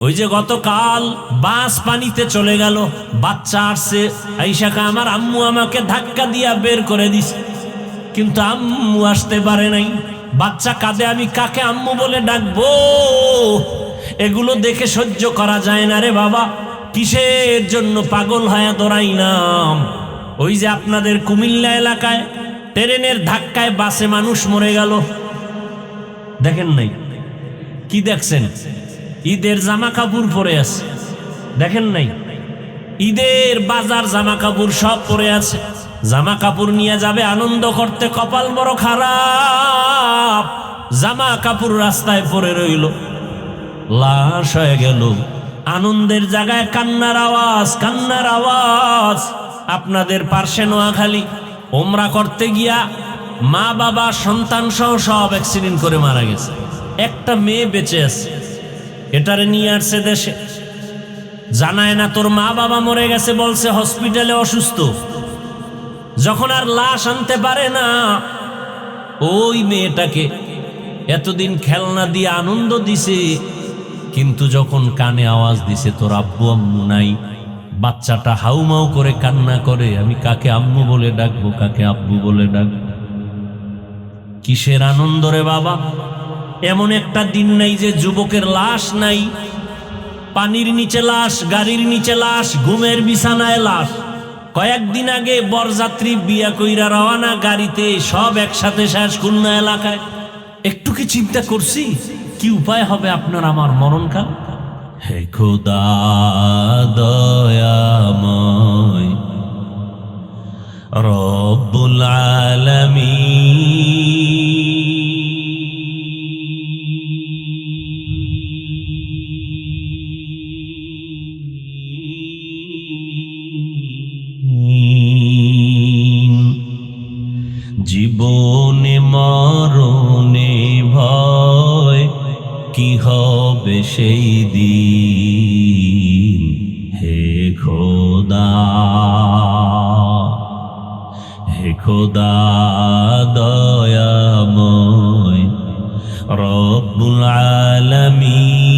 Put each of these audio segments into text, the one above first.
ওই যে গতকাল বাস পানিতে চলে গেল, বাচ্চা আসছে, আইসাকা আমার আম্মু আমাকে ধাক্কা দিয়া বের করে দিছে, কিন্তু আম্মু আসতে পারে নাই। বাচ্চা কাঁদে, আমি কাকে আম্মু বলে ডাকবো? এগুলো দেখে সহ্য করা যায় না রে বাবা। কিসের জন্য পাগল হয়ে দৌড়াইলাম? ওই যে আপনাদের কুমিল্লা এলাকায় ট্রেনের ধাক্কায় বাসে মানুষ মরে গেল, দেখেন নাই? কি দেখছেন? ঈদের জামা কাপড় পরে আছে, দেখেন নাই? ঈদের বাজার জামা কাপড় সব পরে আছে, জামা কাপড় নিয়ে যাবে আনন্দ করতে, কপাল বড় খারাপ, জামা কাপড় রাস্তায় পরে রইল, লাশ হয়ে গেল। আনন্দের জায়গায় কান্নার আওয়াজ, কান্নার আওয়াজ। আপনাদের পার্শ্বে নোয়াখালী ওমরা করতে গিয়া মা বাবা সন্তান সহ সব অ্যাক্সিডেন্ট করে মারা গেছে, একটা মেয়ে বেঁচে আছে। এটারে নিয়ে আসছে দেশে, জানায় না তোর মা বাবা মরে গেছে, বলছে হসপিটালে অসুস্থ। যখন আর লাশ আনতে পারে না, ওই মেয়েটাকে এতদিন খেলনা দিয়ে আনন্দ দিছে, কিন্তু যখন কানে আওয়াজ দিছে তোর আব্বু আম্মু নাই, বাচ্চাটা হাউমাউ করে কান্না করে, আমি কাকে আম্মু বলে ডাকবো, কাকে আব্বু বলে ডাকবো? কিসের আনন্দ রে বাবা? এমন একটা দিন নাই যে যুবকের লাশ নাই, পানির নিচে লাশ, গাড়ির নিচে লাশ, ঘুমের বিছানায় লাশ। কয়েকদিন আগে বরযাত্রী বিয়া কইরা রওয়ানা গাড়িতে, সব একসাথে শেষ খুলনা এলাকায়। একটু কি চিন্তা করছি কি উপায় হবে আপনার আমার মরণকাল? হে খোদা দয়াময় রব্বুল আলামিন। জীবনে মরণে ভয়, কি হবে সেই দিন? হে খোদা, হে খোদা দয়াময় রব্বুল আলামিন।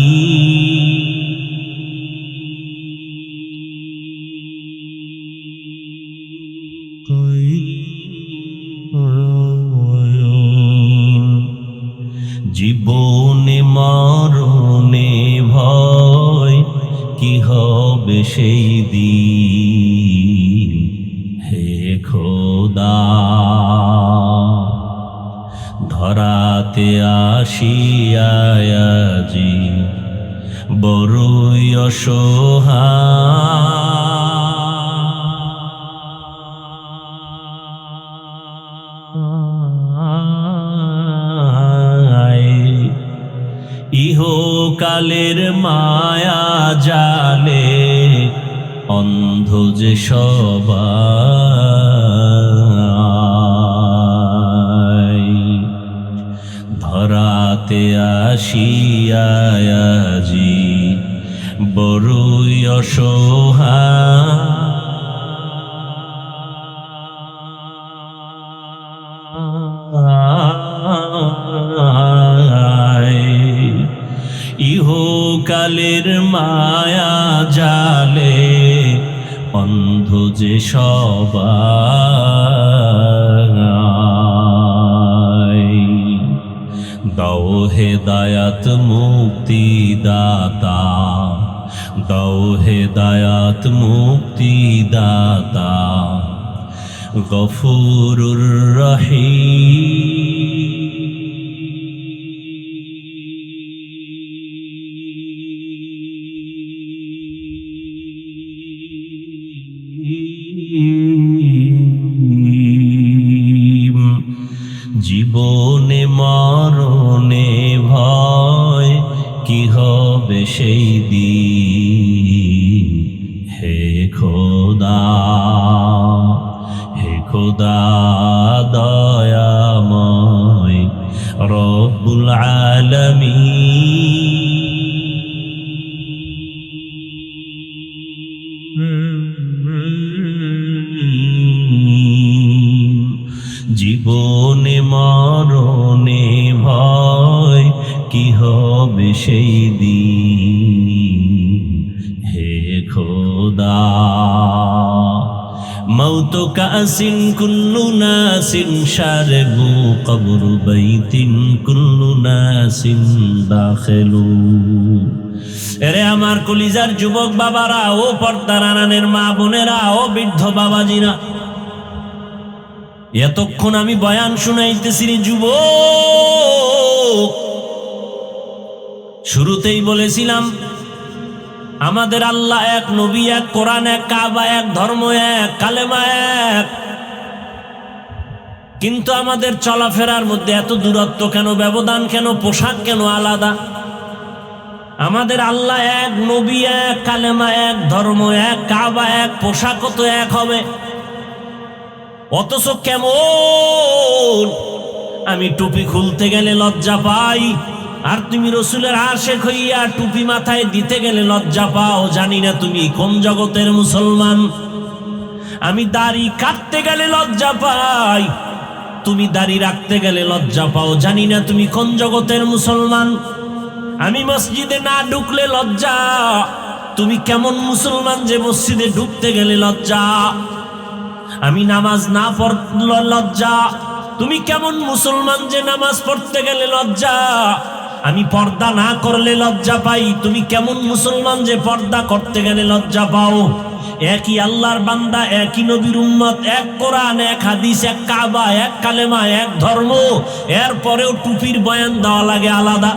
জীবনে মরণে ভয়, কি হবে সেই দিন? হে খোদা, ধরাতে আসিয়াজি বড়ই অসহায়, ইহকালের মায়া জালে অন্ধ যে সবাই। ধরাতে আসিয়াজি বড়ই অসহায়, ইহকালের মায়া জালে অন্ধ যে সবাই। দাও হেদায়াত মুক্তি দাতা, দাও হেদায়াত মুক্তি দাতা, গফুরুর রহিম। জীবনে মরণে ভয়, কি হবে সেই দিন? হে খোদা, হে খোদা দয়াময় রব্বুল আলামিন। জীবনে মরণে ভয়, কি হবে সেই দিন? মাউতু কাসিন কুল্লু নাসিন শারিবু কবরু বাইতিন কুল্লু নাসিন দাখিলু। এরে আমার কলিজার যুবক বাবারা, ও পর্দার আড়ালের মা বোনেরা, ও বৃদ্ধ বাবাজিরা, এতক্ষণ আমি বয়ান শুনাইতেছি রে যুবক। শুরুতেই বলেছিলাম আমাদের আল্লাহ এক, নবী এক, কোরআন এক, কাবা এক, ধর্ম এক, কালেমা এক। কিন্তু আমাদের চলাফেরার মধ্যে এত দূরত্ব কেন, ব্যবধান কেন, পোশাক কেন আলাদা? আমাদের আল্লাহ এক, নবী এক, কালেমা এক, ধর্ম এক, কাবা এক, পোশাকও তো এক হবে। অথচ কেমন আমি টুপি খুলতে গেলে লজ্জা পাই, আর তুমি রসুলের আশেক হইয়া টুপি মাথায় দিতে গেলে লজ্জা পাও। জানি না তুমি কোন জগতের মুসলমান। আমি দাড়ি কাটতে গেলে লজ্জা পাই, তুমি দাড়ি রাখতে গেলে লজ্জা পাও। জানি না তুমি কোন জগতের মুসলমান। আমি মসজিদে না ঢুকলে লজ্জা, তুমি কেমন মুসলমান যে মসজিদে ঢুকতে গেলে লজ্জা। আমি নামাজ না পড়লে লজ্জা, তুমি কেমন মুসলমান যে নামাজ পড়তে গেলে লজ্জা। আমি পর্দা না করলে লজ্জা পাই, তুমি কেমন মুসলমান যে পর্দা করতে গেলে লজ্জা পাও। একই আল্লাহর বান্দা, একই নবীর উম্মত, এক কোরআন, এক হাদিস, এক কাবা, এক কালেমা, এক ধর্ম। এরপরেও টুপির বয়ান দেওয়া লাগে আলাদা।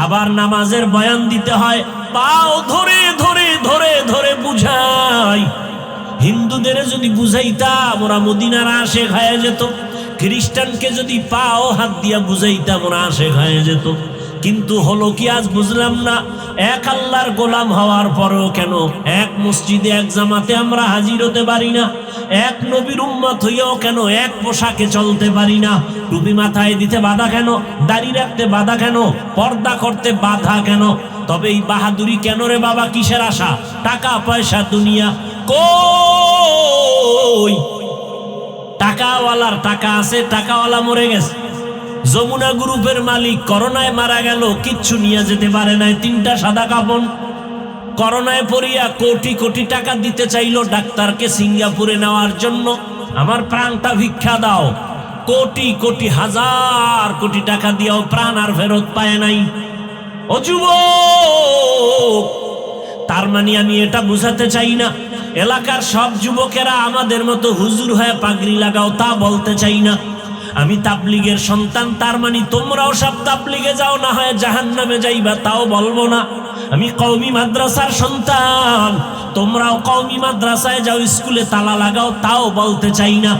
আবার নামাজের বয়ান দিতে হয়, পাও ধরে ধরে ধরে ধরে বুঝাই। হিন্দুদের যদি বুঝাইতাম ওরা মদিনার আশেক হয়ে যেত, খ্রিস্টানকে যদি পাও হাত দিয়া বুঝাইতাম ওরা আশেক হয়ে যেত। কিন্তু হলো কি আজ বুঝলাম না, এক আল্লাহর গোলাম হওয়ার পরেও কেন এক মসজিদে এক জামাতে আমরা হাজির হতে পারি না? এক নবীর উম্মত হইয়াও কেন এক পোশাকে চলতে পারি না? টুপি মাথায় দিতে বাধা কেন? দাড়ি রাখতে বাধা কেন? পর্দা করতে বাধা কেন? তবে এই বাহাদুরি কেন রে বাবা? কিসের আশা? টাকা পয়সা দুনিয়া কই? টাকাওয়ালার টাকা আছে, টাকাওয়ালা মরে গেছে। যমুনা গ্রুপের মালিক করোনায় মারা গেল, কিচ্ছু নিয়ে যেতে পারে নাই, 3টা সাদা কাপড়। করোনায় পড়িয়া কোটি কোটি টাকা দিতে চাইলো ডাক্তারকে সিঙ্গাপুরে নেওয়ার জন্য। আমার প্রাণটা ভিক্ষা দাও। কোটি কোটি হাজার কোটি টাকা দিয়েও প্রাণ আর ফেরত পায় নাই। ও যুবক, তার মানে আমি এটা বুঝাতে চাই না এলাকার সব যুবকেরা আমাদের মতো হুজুর হয়ে পাগড়ি লাগাও, তা বলতে চাই না। আমি তাবলীগের সন্তান, তার মানে তোমরাও সব তাবলীগে যাও, না হয় জাহান্নামে যাইবা, তাও বলবো না। আমি কওমি মাদ্রাসার সন্তান, তোমরাও কওমি মাদ্রাসায় যাও, স্কুলে তালা লাগাও, তাও বলতে চাই না।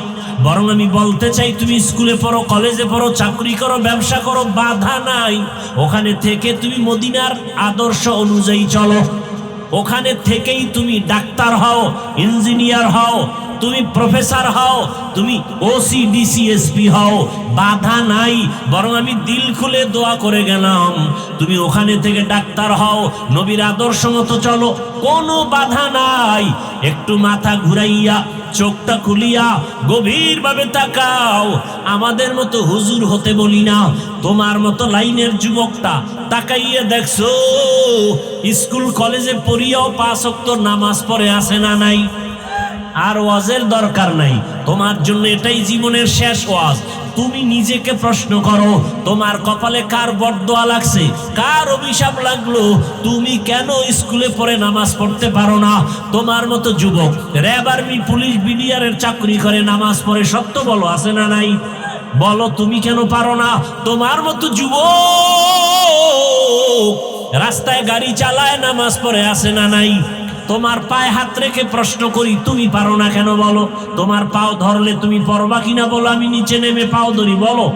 বরং আমি বলতে চাই তুমি স্কুলে পড়ো, কলেজে পড়ো, চাকরি করো, ব্যবসা করো, বাধা নাই। ওখানে থেকে তুমি মদিনার আদর্শ অনুযায়ী চলো। ওখানে থেকেই তুমি ডাক্তার হও, ইঞ্জিনিয়ার হও, তুমি প্রফেসর হও, তুমি ওসি ডিসি এসপি হও, বাধা নাই। বরং আমি দিল খুলে দোয়া করে গেলাম তুমি ওখানে থেকে ডাক্তার হও, নবীর আদর্শ মতো চলো, কোনো বাধা নাই। একটু মাথা ঘুরাইয়া চোখটা খুলিয়া গভীরভাবে তাকাও। আমাদের মতো হুজুর হতে বলি না, তোমার মতো লাইনের যুবকটা তাকাইয়া দেখছো স্কুল কলেজে পড়িয়াও 5 ওয়াক্ত নামাজ পড়ে আসে না নাই? আর ওয়াজের দরকার নাই, তোমার জন্য এটাই জীবনের শেষ ওয়াজ। তুমি নিজেকে প্রশ্ন করো, তোমার কপালে কার বরদোয়া লাগছে, কার অভিশাপ লাগলো? তুমি কেন স্কুলে পড়ে নামাজ পড়তে পারো না? তোমার মতো যুবক র্যাব, আর্মি, পুলিশ, বিডিআরের চাকরি করে নামাজ পড়ে, সত্য বলো আছে না নাই? বলো তুমি কেন পারো না? তোমার মতো যুবক রাস্তায় গাড়ি চালায়, নামাজ পড়ে আছে না নাই? তোমার পায়ে হাত রেখে প্রশ্ন করি, তুমি পারো না কেন বলো? তোমার পাও ধরলে তুমি পড়বা কিনা বলো? আমি নিচে নেমে পাও ধরি, বলো।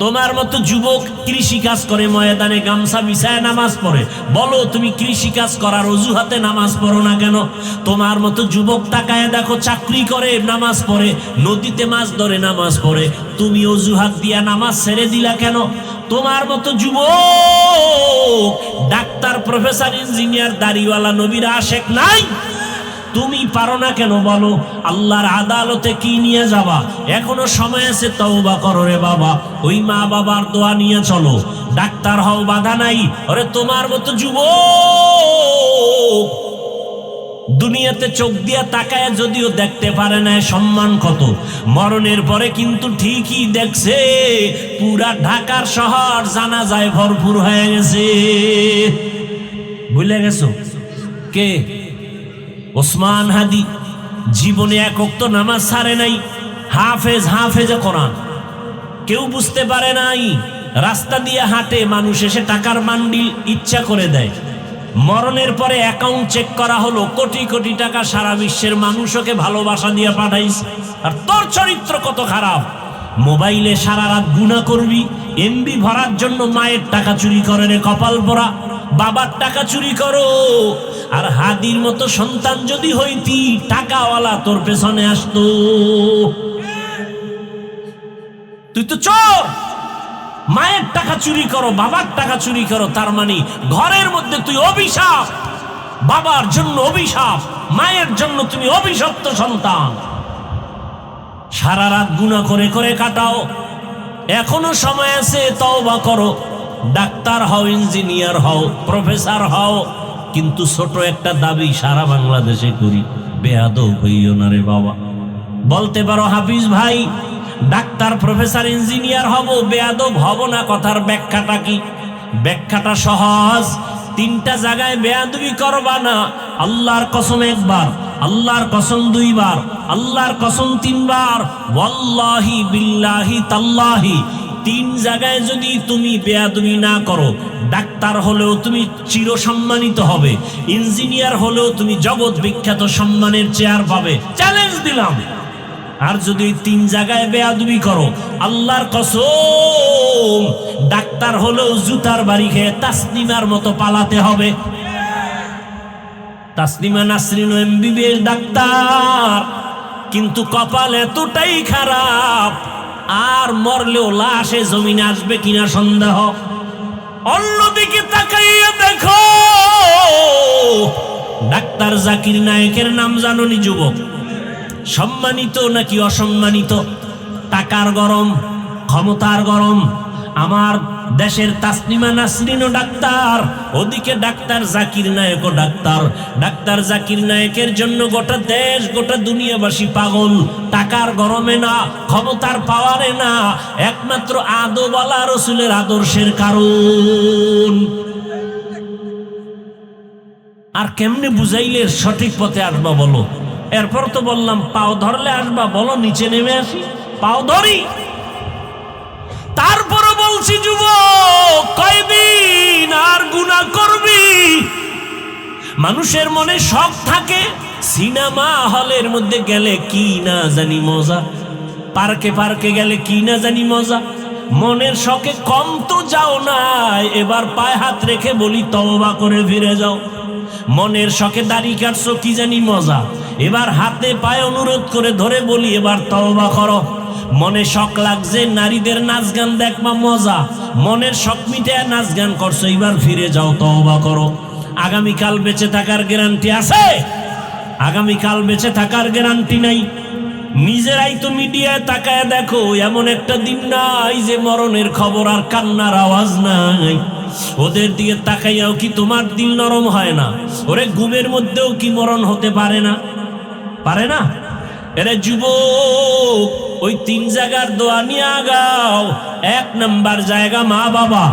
তোমার মতো যুবক কৃষি কাজ করে, ময়দানে গামছা বিছায় নামাজ পড়ে, বলো তুমি কৃষি কাজ করার অজুহাতে নামাজ পড়ো না কেন? তোমার মতো যুবক তাকায় দেখো চাকরি করে, নামাজ পড়ে, নদীতে মাছ ধরে, নামাজ পড়ে, তুমি অজুহাত দিয়া নামাজ ছেড়ে দিলা কেন? তোমার মতো যুবক ডাক্তার, প্রফেসর, ইঞ্জিনিয়ার, দাড়িওয়ালা, নবীর আশেক নাই? তুমি পারো না কেন বলো? আল্লাহর আদালতে কি নিয়ে যাবা? এখনো সময় আছে, তওবা করো রে বাবা। ওই মা বাবার দোয়া নিয়ে চলো, ডাক্তার হও, বাধা নাই। ওরে তোমার মতো যুবক দুনিয়াতে চোখ দিয়া তাকায় যদিও দেখতে পারে না সম্মান কত, মরণের পরে কিন্তু ঠিকই দেখছে পুরা ঢাকার শহর জানাজায় ভরপুর হয়ে গেছে। ভুলে গেছো কে? ওসমান হাদি জীবনে এক ওয়াক্ত নামাজ ছাড়ে নাই, হাফেজে কোরআন। কেউ বুঝতে পারে নাই, রাস্তা দিয়ে হাঁটে, মানুষ এসে টাকার বান্ডিল ইচ্ছা করে দেয়। মরণের পরে অ্যাকাউন্ট চেক করা হলো, কোটি কোটি টাকা সারা বিশ্বের মানুষ ওকে ভালোবাসা দিয়ে পাঠাইছে। আর তোর চরিত্র কত খারাপ, মোবাইলে সারা রাত গুনাহ করবি, এমবি ভরার জন্য মায়ের টাকা চুরি করে রে কপাল পোড়া, বাবার টাকা চুরি করো। আর হাদির মতো সন্তান যদি হইতি, টাকাওয়ালা তোর পেছনে আসতো। তুই তো চোর, মায়ের টাকা চুরি করো, বাবার টাকা চুরি করো, তার মানে ঘরের মধ্যে তুই অভিশাপ। বাবার জন্য অভিশাপ, মায়ের জন্য তুমি অভিশপ্ত সন্তান। সারা রাত গুনাহ করে করে কাটাও, এখনো সময় আছে, তওবা করো। ডাক্তার হও, ইঞ্জিনিয়ার হও, প্রফেসর হও, কিন্তু ছোট একটা দাবি সারা বাংলাদেশে করি, বেয়াদব হইও না রে বাবা। বলতে পারো হাফিজ ভাই ডাক্তার প্রফেসর ইঞ্জিনিয়ার হব, বেয়াদব হব না, কথার ব্যাখ্যাটা কি? ব্যাখ্যাটা সহজ, তিনটা জায়গায় বেয়াদবি করবা না। আল্লাহর কসম একবার, আল্লাহর কসম দুইবার, আল্লাহর কসম তিনবার, ওয়াল্লাহি বিল্লাহি তাল্লাহি। তিন জায়গায় যদি তুমি বেয়াদবি না করো, ডাক্তার হলেও তুমি চির সম্মানিত হবে, ইঞ্জিনিয়ার হলেও তুমি জগৎ বিখ্যাত সম্মানের চেয়ার পাবে, চ্যালেঞ্জ দিলাম। আর যদি তিন জায়গায় বেয়াদবি করো, আল্লাহর কসম ডাক্তার হলেও জুতার বাড়ি খেয়ে তাসনিমার মতো পালাতে হবে। তাসনিমা নাসরিন এমবিবিএস ডাক্তার, কিন্তু কপাল এতটাই খারাপ, আর মরলেও লাশে জমিনে আসবে কিনা সন্দেহ। অন্যদিকে তাকাইয়া দেখো, ডাক্তার জাকির নায়েকের নাম জানোনি যুবক? সম্মানিত নাকি অসম্মানিত? টাকার গরম, ক্ষমতার গরম। আমার দেশের তাসনিমা নাসরিনও ডাক্তার, ওদিকে ডাক্তার জাকির নায়েকও ডাক্তার। ডাক্তার জাকির নায়েকের জন্য গোটা দেশ, গোটা দুনিয়াবাসী পাগল। টাকার গরমে না, ক্ষমতার পাওয়ারে না, একমাত্র আদওয়ালা রাসূলের আদর্শের কারণ। আর কেমনে বুঝাইলে সঠিক পথে আসবা বলো? এরপর তো বললাম পাও ধরলে আসবা, বলো নিচে নেমে আসি, পাও ধরি। তারপরে বলছি যুবক, কয়দিন আর গুনাহ করবি? মানুষের মনে শখ থাকে, সিনেমা হলের মধ্যে গেলে কি না জানি মজা, পার্কে পার্কে গেলে কি না জানি মজা। মনের শখে কম তো যাও না, এবার পায়ে হাত রেখে বলি তওবা করে ফিরে যাও। মনের শখে দাড়ি কাটছো, কি জানি মজা, এবার হাতে পায়ে অনুরোধ করে ধরে বলি এবার তওবা করো। মনে শখ লাগছে নারীদের নাচ গান দেখবা, মজা, মনের শখ মিটে নাচ গান করছো, এবার ফিরে যাও, তওবা করো। আগামীকাল বেঁচে থাকার গ্যারান্টি আছে? আগামীকাল বেঁচে থাকার গ্যারান্টি নাই। নিজেরাই তো মিডিয়ায় তাকায় দেখো, এমন একটা দিন নাই যে মরণের খবর আর কান্নার আওয়াজ নাই। ওদের দিকে তাকাইয়াও কি তোমার দিল নরম হয় না? ওরে ঘুমের মধ্যেও কি মরণ হতে পারে না? পারে না? এরে যুবক, ওই তিন জায়গার দোয়া নিয়ে আগাও। এক নাম্বার জায়গা মা বাবা,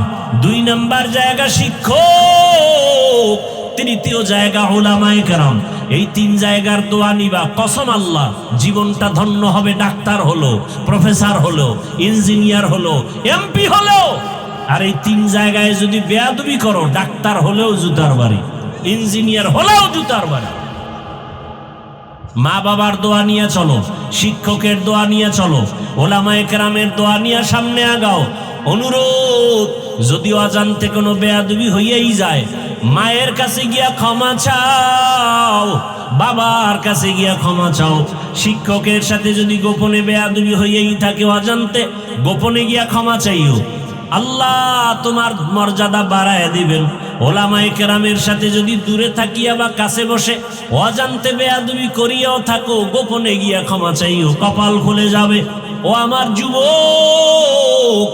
দুই নাম্বার জায়গা শিক্ষক, তৃতীয় জায়গা উলামায়ে কেরাম। এই তিন জায়গার দোয়া নিবা, কসম আল্লাহ জীবনটা ধন্য হবে। ডাক্তার হলো, প্রফেসর হলো, ইঞ্জিনিয়ার হলো, এমপি হলো। আর এই তিন জায়গায় যদি বেয়াদবি করো, ডাক্তার হলেও জুতার বাড়ি, ইঞ্জিনিয়ার হলেও জুতার বাড়ি। মা বাবার দোয়া নিয়ে চলো, শিক্ষকের দোয়া নিয়ে চলো, ওলামায়ে কেরামের দোয়া নিয়ে সামনে আগাও। অনুরোধ, যদি অজান্তে কোনো বেয়াদবি হইয়াই যায়, মায়ের কাছে গিয়া ক্ষমা চাও, বাবার কাছে গিয়া ক্ষমা চাও। শিক্ষকের সাথে যদি গোপনে বেয়াদবি হইয়াই থাকে অজান্তে, গোপনে গিয়া ক্ষমা চাইও, আল্লাহ তোমার মর্যাদা বাড়ায় দিবেন। ওলামায়ে কেরামের সাথে যদি দূরে থাকিয়া বা কাছে বসে অজান্তে বেয়াদবি করিয়াও থাকো, গোপনে গিয়া ক্ষমা চাইও, কপাল খুলে যাবে। ও আমার যুবক,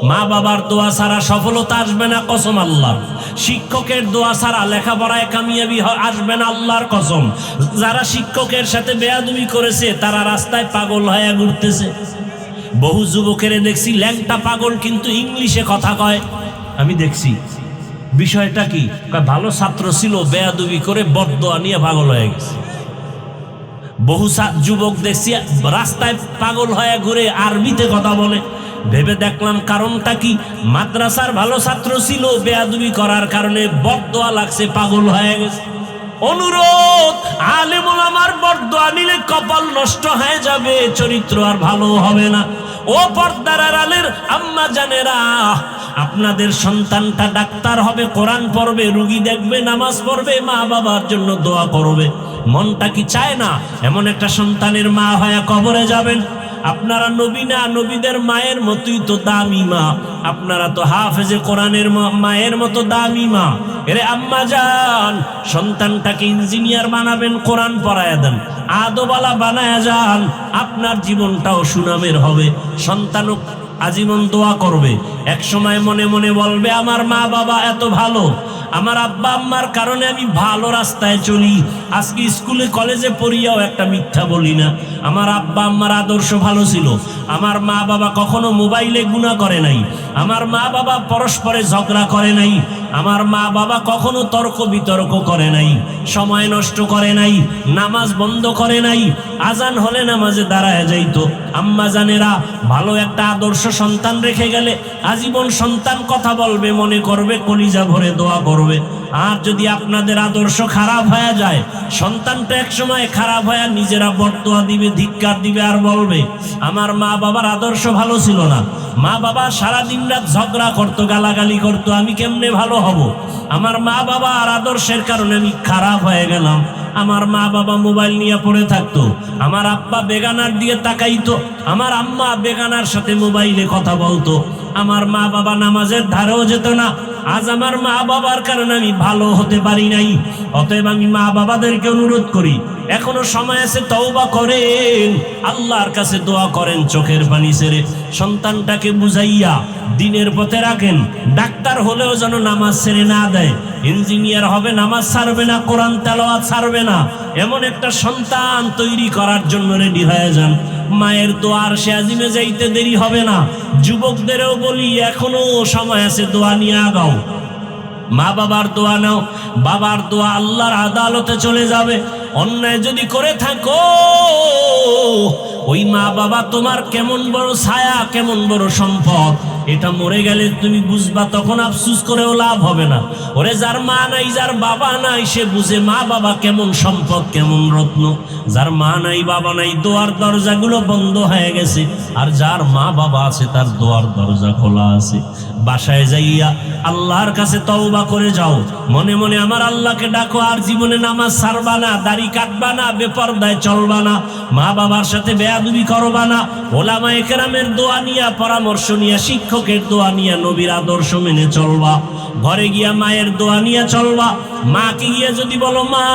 মা বাবার দোয়া ছাড়া সফলতা আসবে না, কসম আল্লাহ। শিক্ষকের দোয়া ছাড়া লেখাপড়ায় কামিয়াবি আসবে না, আল্লাহর কসম। যারা শিক্ষকের সাথে বেয়াদবি করেছে তারা রাস্তায় পাগল হয়ে ঘুরতেছে। বহু যুবকের দেখছি ল্যাংটা পাগল, কিন্তু ইংলিশে কথা কয়। আমি দেখছি বিষয়টা কি, ভালো ছাত্র ছিল, বেয়াদবি করে বদদোয়া নিয়ে পাগল হয়ে গেছে। বহু যুবক দেখছি রাস্তায় পাগল হয়ে ঘুরে, আরবিতে কথা বলে। ভেবে দেখলাম কারণটা কি, মাদ্রাসার ভালো ছাত্র ছিল, বেয়াদবি করার কারণে বদদোয়া লাগছে, পাগল হয়ে গেছে। অনুরোধ, আলেম ওলামার বদদোয়া নিলে কপাল নষ্ট হয়ে যাবে, চরিত্র আর ভালো হবে না। ও পর্দার আড়ালের আম্মা জানেরা, আপনাদের সন্তানটা ডাক্তার হবে, কোরআন পড়বে, রুগী দেখবে, নামাজ পড়বে, মা বাবার জন্য দোয়া করবে। মনটা কি চায় না এমন একটা সন্তানের মা হয়ে কবরে যাবেন? আপনারা নবী না, নবীদের মায়ের মতোই তো দামি মা। আপনারা তো হাফেজে কোরআনের মায়ের মতো দামি মা। এরে আম্মা যান, সন্তানটাকে ইঞ্জিনিয়ার বানাবেন, কোরআন পড়ায়া দেন, আদবালা বানায়া যান, আপনার জীবনটাও সুনামের হবে। সন্তানও আজীবন দোয়া করবে, এক সময় মনে মনে বলবে আমার মা বাবা এত ভালো, আমার আব্বা আম্মার কারণে আমি ভালো রাস্তায় চলি। আজকে স্কুলে কলেজে পড়িয়াও একটা মিথ্যা বলি না। আমার আব্বা আম্মার আদর্শ ভালো ছিল, আমার মা বাবা কখনো মোবাইলে গুনাহ করে নাই, আমার মা বাবা পরস্পরে ঝগড়া করে নাই, আমার মা বাবা কখনো তর্ক বিতর্ক করে নাই, সময় নষ্ট করে নাই, নামাজ বন্ধ করে নাই, আজান হলে নামাজে দাঁড়ায় যাইতো। আম্মা জানেরা, ভালো একটা আদর্শ সন্তান রেখে গেলে আজীবন সন্তান কথা বলবে, মনে করবে, কলিজা ভরে দোয়া করবে। আর যদি আপনাদের আদর্শ খারাপ হয়ে যায়, সন্তানটা এক সময় খারাপ হয়ে নিজেরা বদদোয়া দিবে, ধিক্কার দিবে, আর বলবে আমার মা বাবার আদর্শ ভালো ছিল না, মা বাবা সারাদিন রাত ঝগড়া করতো, গালাগালি করতো, আমি কেমনে ভালো হব? আমার মা বাবা আর আদর্শের কারণে আমি খারাপ হয়ে গেলাম। আমার মা বাবা মোবাইল নিয়ে পড়ে থাকতো, আমার আব্বা বেগানার দিকে তাকাইতো, আমার আম্মা বেগানার সাথে মোবাইলে কথা বলতো, আমার মা বাবা নামাজের ধারেও যেত না। আজ আমার মা বাবার কারণে আমি ভালো হতে পারি নাই। অতএব আমি মা বাবাদেরকে অনুরোধ করি, এখনো সময় আছে, তওবা করেন, আল্লাহর কাছে দোয়া করেন, চোখের পানি ছেড়ে সন্তানটাকে বুঝাইয়া দিনের পথে রাখেন। ডাক্তার হলেও যেন নামাজ ছেড়ে না দেয়, ইঞ্জিনিয়ার হবে, নামাজ ছাড়বে না, কোরআন তেলাওয়াত ছাড়বে না, এমন একটা সন্তান তৈরি করার জন্য রেডি হয়ে যান। মায়ের দোয়ার সে আজিমে যাইতে দেরি হবে না। যুবকদেরও বলি, এখনো সময় আছে, দোয়া নিয়ে আগাও, মা বাবার দোয়া নাও। বাবার দোয়া আল্লাহর আদালতে চলে যাবে। অন্যায় যদি করে থাকো, ওই মা বাবা তোমার কেমন বড় ছায়া, কেমন বড় সম্পদ, এটা মরে গেলে তুমি বুঝবা, তখন আফসুস করেও লাভ হবে না। ওরে যার মা নাই, যার বাবা নাই, সে বুঝে মা বাবা কেমন সম্পদ, কেমন রত্ন। যার মা নাই, বাবা নাই, দোয়ার দরজাগুলো বন্ধ হয়ে গেছে। আর যার মা বাবা আছে, তার দোয়ার দরজা খোলা আছে। বাসায় যাইয়া আল্লাহর কাছে তওবা করে যাও, মনে মনে আমার আল্লাহকে ডাকো, আর জীবনে নামাজ ছাড়বা না, দাড়ি কাটবা না, বেপরদায় চলবা না, মা বাবার সাথে বেয়াদবি করবা না, ওলামায়ে কেরামের দোয়া নিয়া, পরামর্শ নিয়া, শিক্ষকের দোয়া নিয়া, নবীর আদর্শ মেনে চলবা। ঘরে গিয়া মায়ের দোয়া নিয়া চলবা। মাকে গিয়া যদি বলো, মা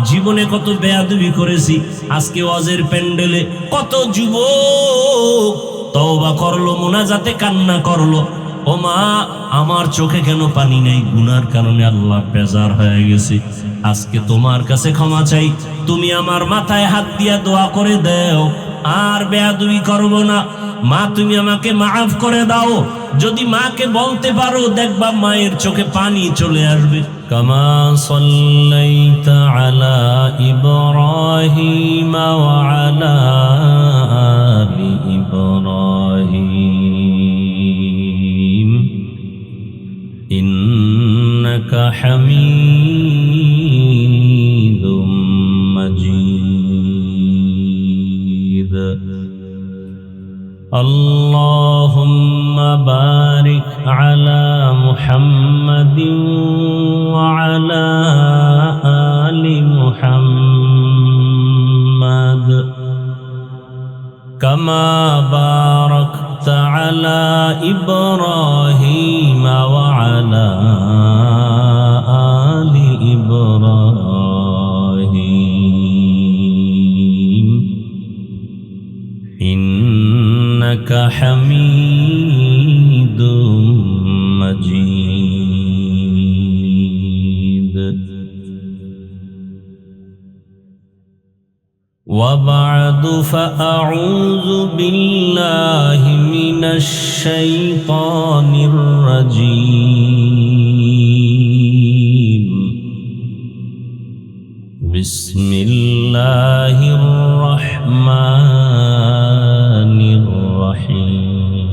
জীবনে কত বেয়াদবি করেছি, আজকে ওয়াজের প্যান্ডেলে কত যুবক তওবা করলো, মুনাজাতে কান্না করলো, ও মা আমার চোখে কেন পানি নেই? গুনার কারণে আল্লাহ বেজার হয়ে গেছে, আজকে তোমার কাছে ক্ষমা চাই, তুমি আমার মাথায় হাত দিয়া দোয়া করে দাও, আর বেয়াদবি করব না। মা তুমি আমাকে মাফ করে দাও। যদি মাকে বলতে পারো, দেখবা মায়ের চোখে পানি চলে আসবে। কামা সাল্লাইতা আলা ইব্রাহিম ওয়া আলা আলি ইব্রাহিম ইন্নাকা হামিদুম মাজিদ। আল্লাহুম্মা বারিক আলা মুহাম্মাদিন ওয়া আলা আলি মুহাম্মাদ কামা বারাকতা আলা ইব্রাহিম ওয়া আলা আলি ইব্রাহিম ইন্নাকা হামিদুম وبعد فأعوذ بالله من الشيطان الرجيم بسم الله الرحمن الرحيم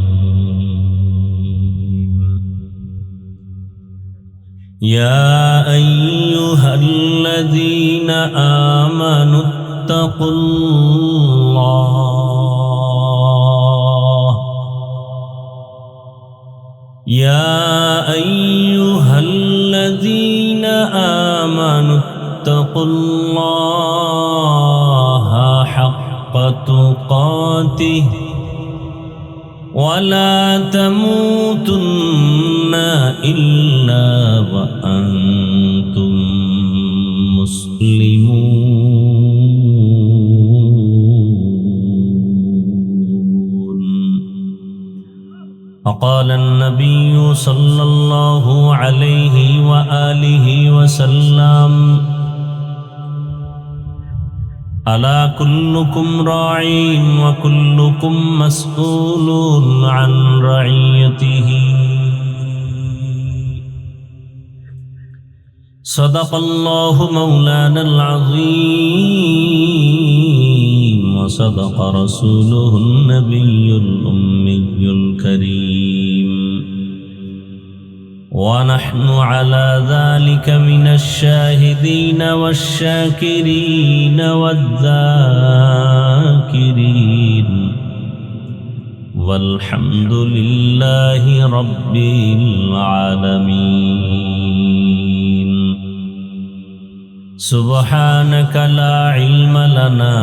يا أيها الذين آمنوا اتقوا الله يا أيها الذين آمنوا اتقوا الله حق تقاته ولا تموتن إلا وأنتم مسلمون وقال النبي صلى الله عليه وآله وسلم ألا كلكم راع وكلكم مسؤول عن رعيته صدق الله مولانا العظيم وصدق رسوله النبي الأمي الكريم ونحن على ذلك من الشاهدين والشاكرين والذاكرين والحمد لله رب العالمين سبحانك لا علم لنا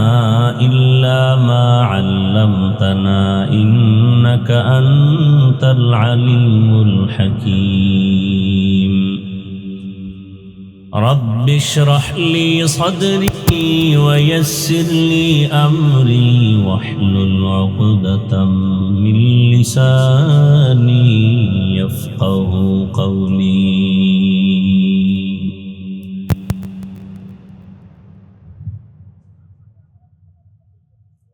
إلا ما علمتنا إنك أنت العليم الحكيم رب اشرح لي صدري ويسر لي أمري واحلل عقدة من لساني يفقه قولي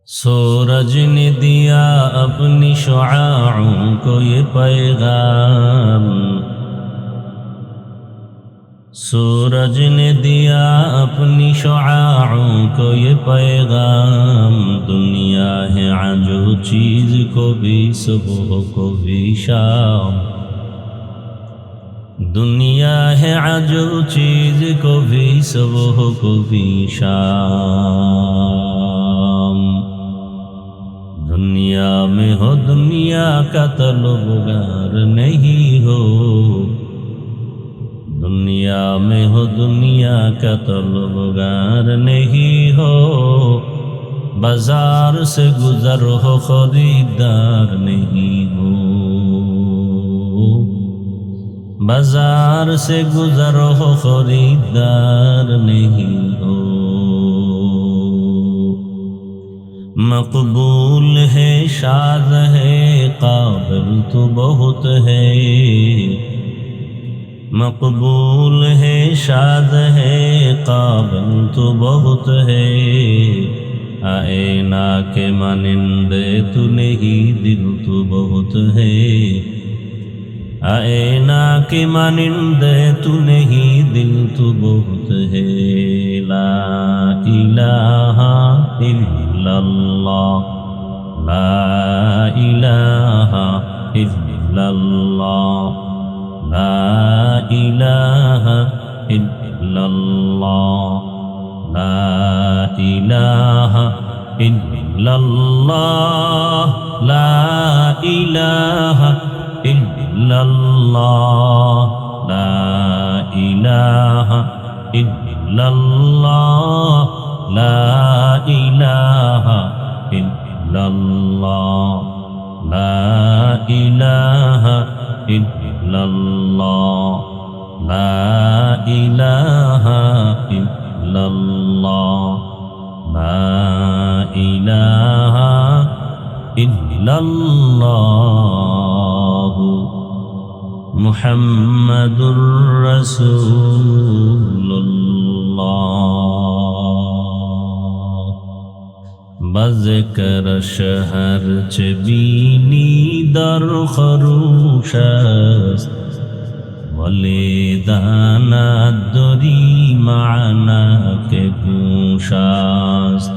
सूरज ने दिया अपनी शुआओं को ये पैगाम सूरज ने दिया अपनी शुआओं को ये पैगाम दुनिया है आजो चीज को भी सुबह को भी शाम दुनिया है आजो चीज को भी सुबह को भी शाम दुनिया में हो दुनिया का तलबगार नहीं हो दुनिया में हो दुनिया का तलबगार नहीं हो बाजार से गुजर हो खरीदार नहीं हो बाजार से गुजर हो खरीदार नहीं हो मकबूल है शाद है काबिल तो बहुत है मकबूल है शाद है काबिल तो बहुत है आए ना के मानिंदे तू नहीं दिल तो बहुत है आए ना के मानिंदे तू नहीं दिल तो बहुत है ला इलाहा इल्लल्लाह ला इलाहा इल्लल्लाह ला इलाहा इल्लल्लाह ला इलाहा इल्लल्लाह ला इलाहा इल्लल्लाह ला इलाहा इल्लल्लाह ला इलाहा इल्लल्लाह ला इलाहा इल्लल्लाह ला इलाहा इल्लल्लाह ला इलाहा इल्लल्लाह मुहम्मदुर रसूलुल्लाह ذکر شهر چه بینی در خروش است ولی داند دری معنا که گوش است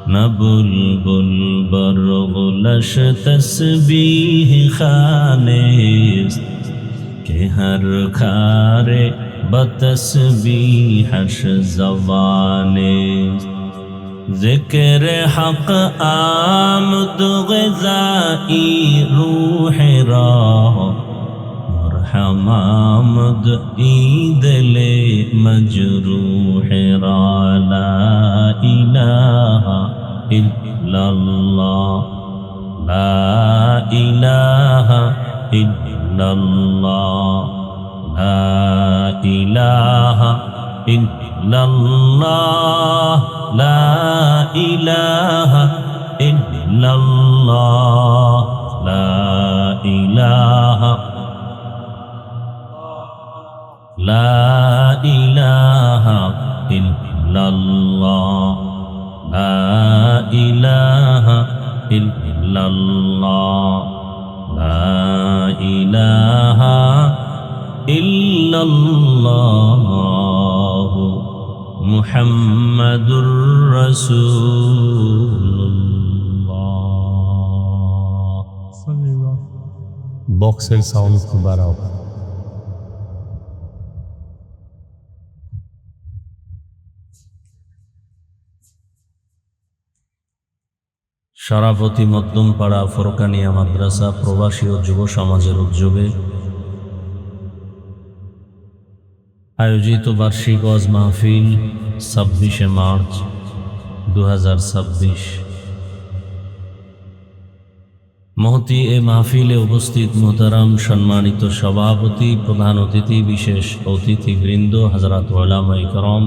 نه بلبل بر غلش تسبیح خوانست که هر کار با تسبیحش زبانست ذکر حق آمد غذایی روح را مرحم آمد ای دل مجروح را لا اله الا الله لا اله الا الله لا اله الا الله لا اله الا الله لا اله لا اله الا الله لا اله الا الله لا اله الا الله মুহাম্মাদুর রাসূলুল্লাহ। বক্সের সাউন্ড একটু বাড়াও। সরাফতি মধ্যমপাড়া ফোরকানিয়া মাদ্রাসা প্রবাসী ও যুব সমাজের উদ্যোগে আয়োজিত বার্ষিক ওয়াজ মাহফিল 26শে মার্চ 2026। মহতি এ মাহফিলে উপস্থিত মোহতারাম সম্মানিত সভাপতি, প্রধান অতিথি, বিশেষ অতিথিবৃন্দ, হযরত উলামায়ে কেরাম,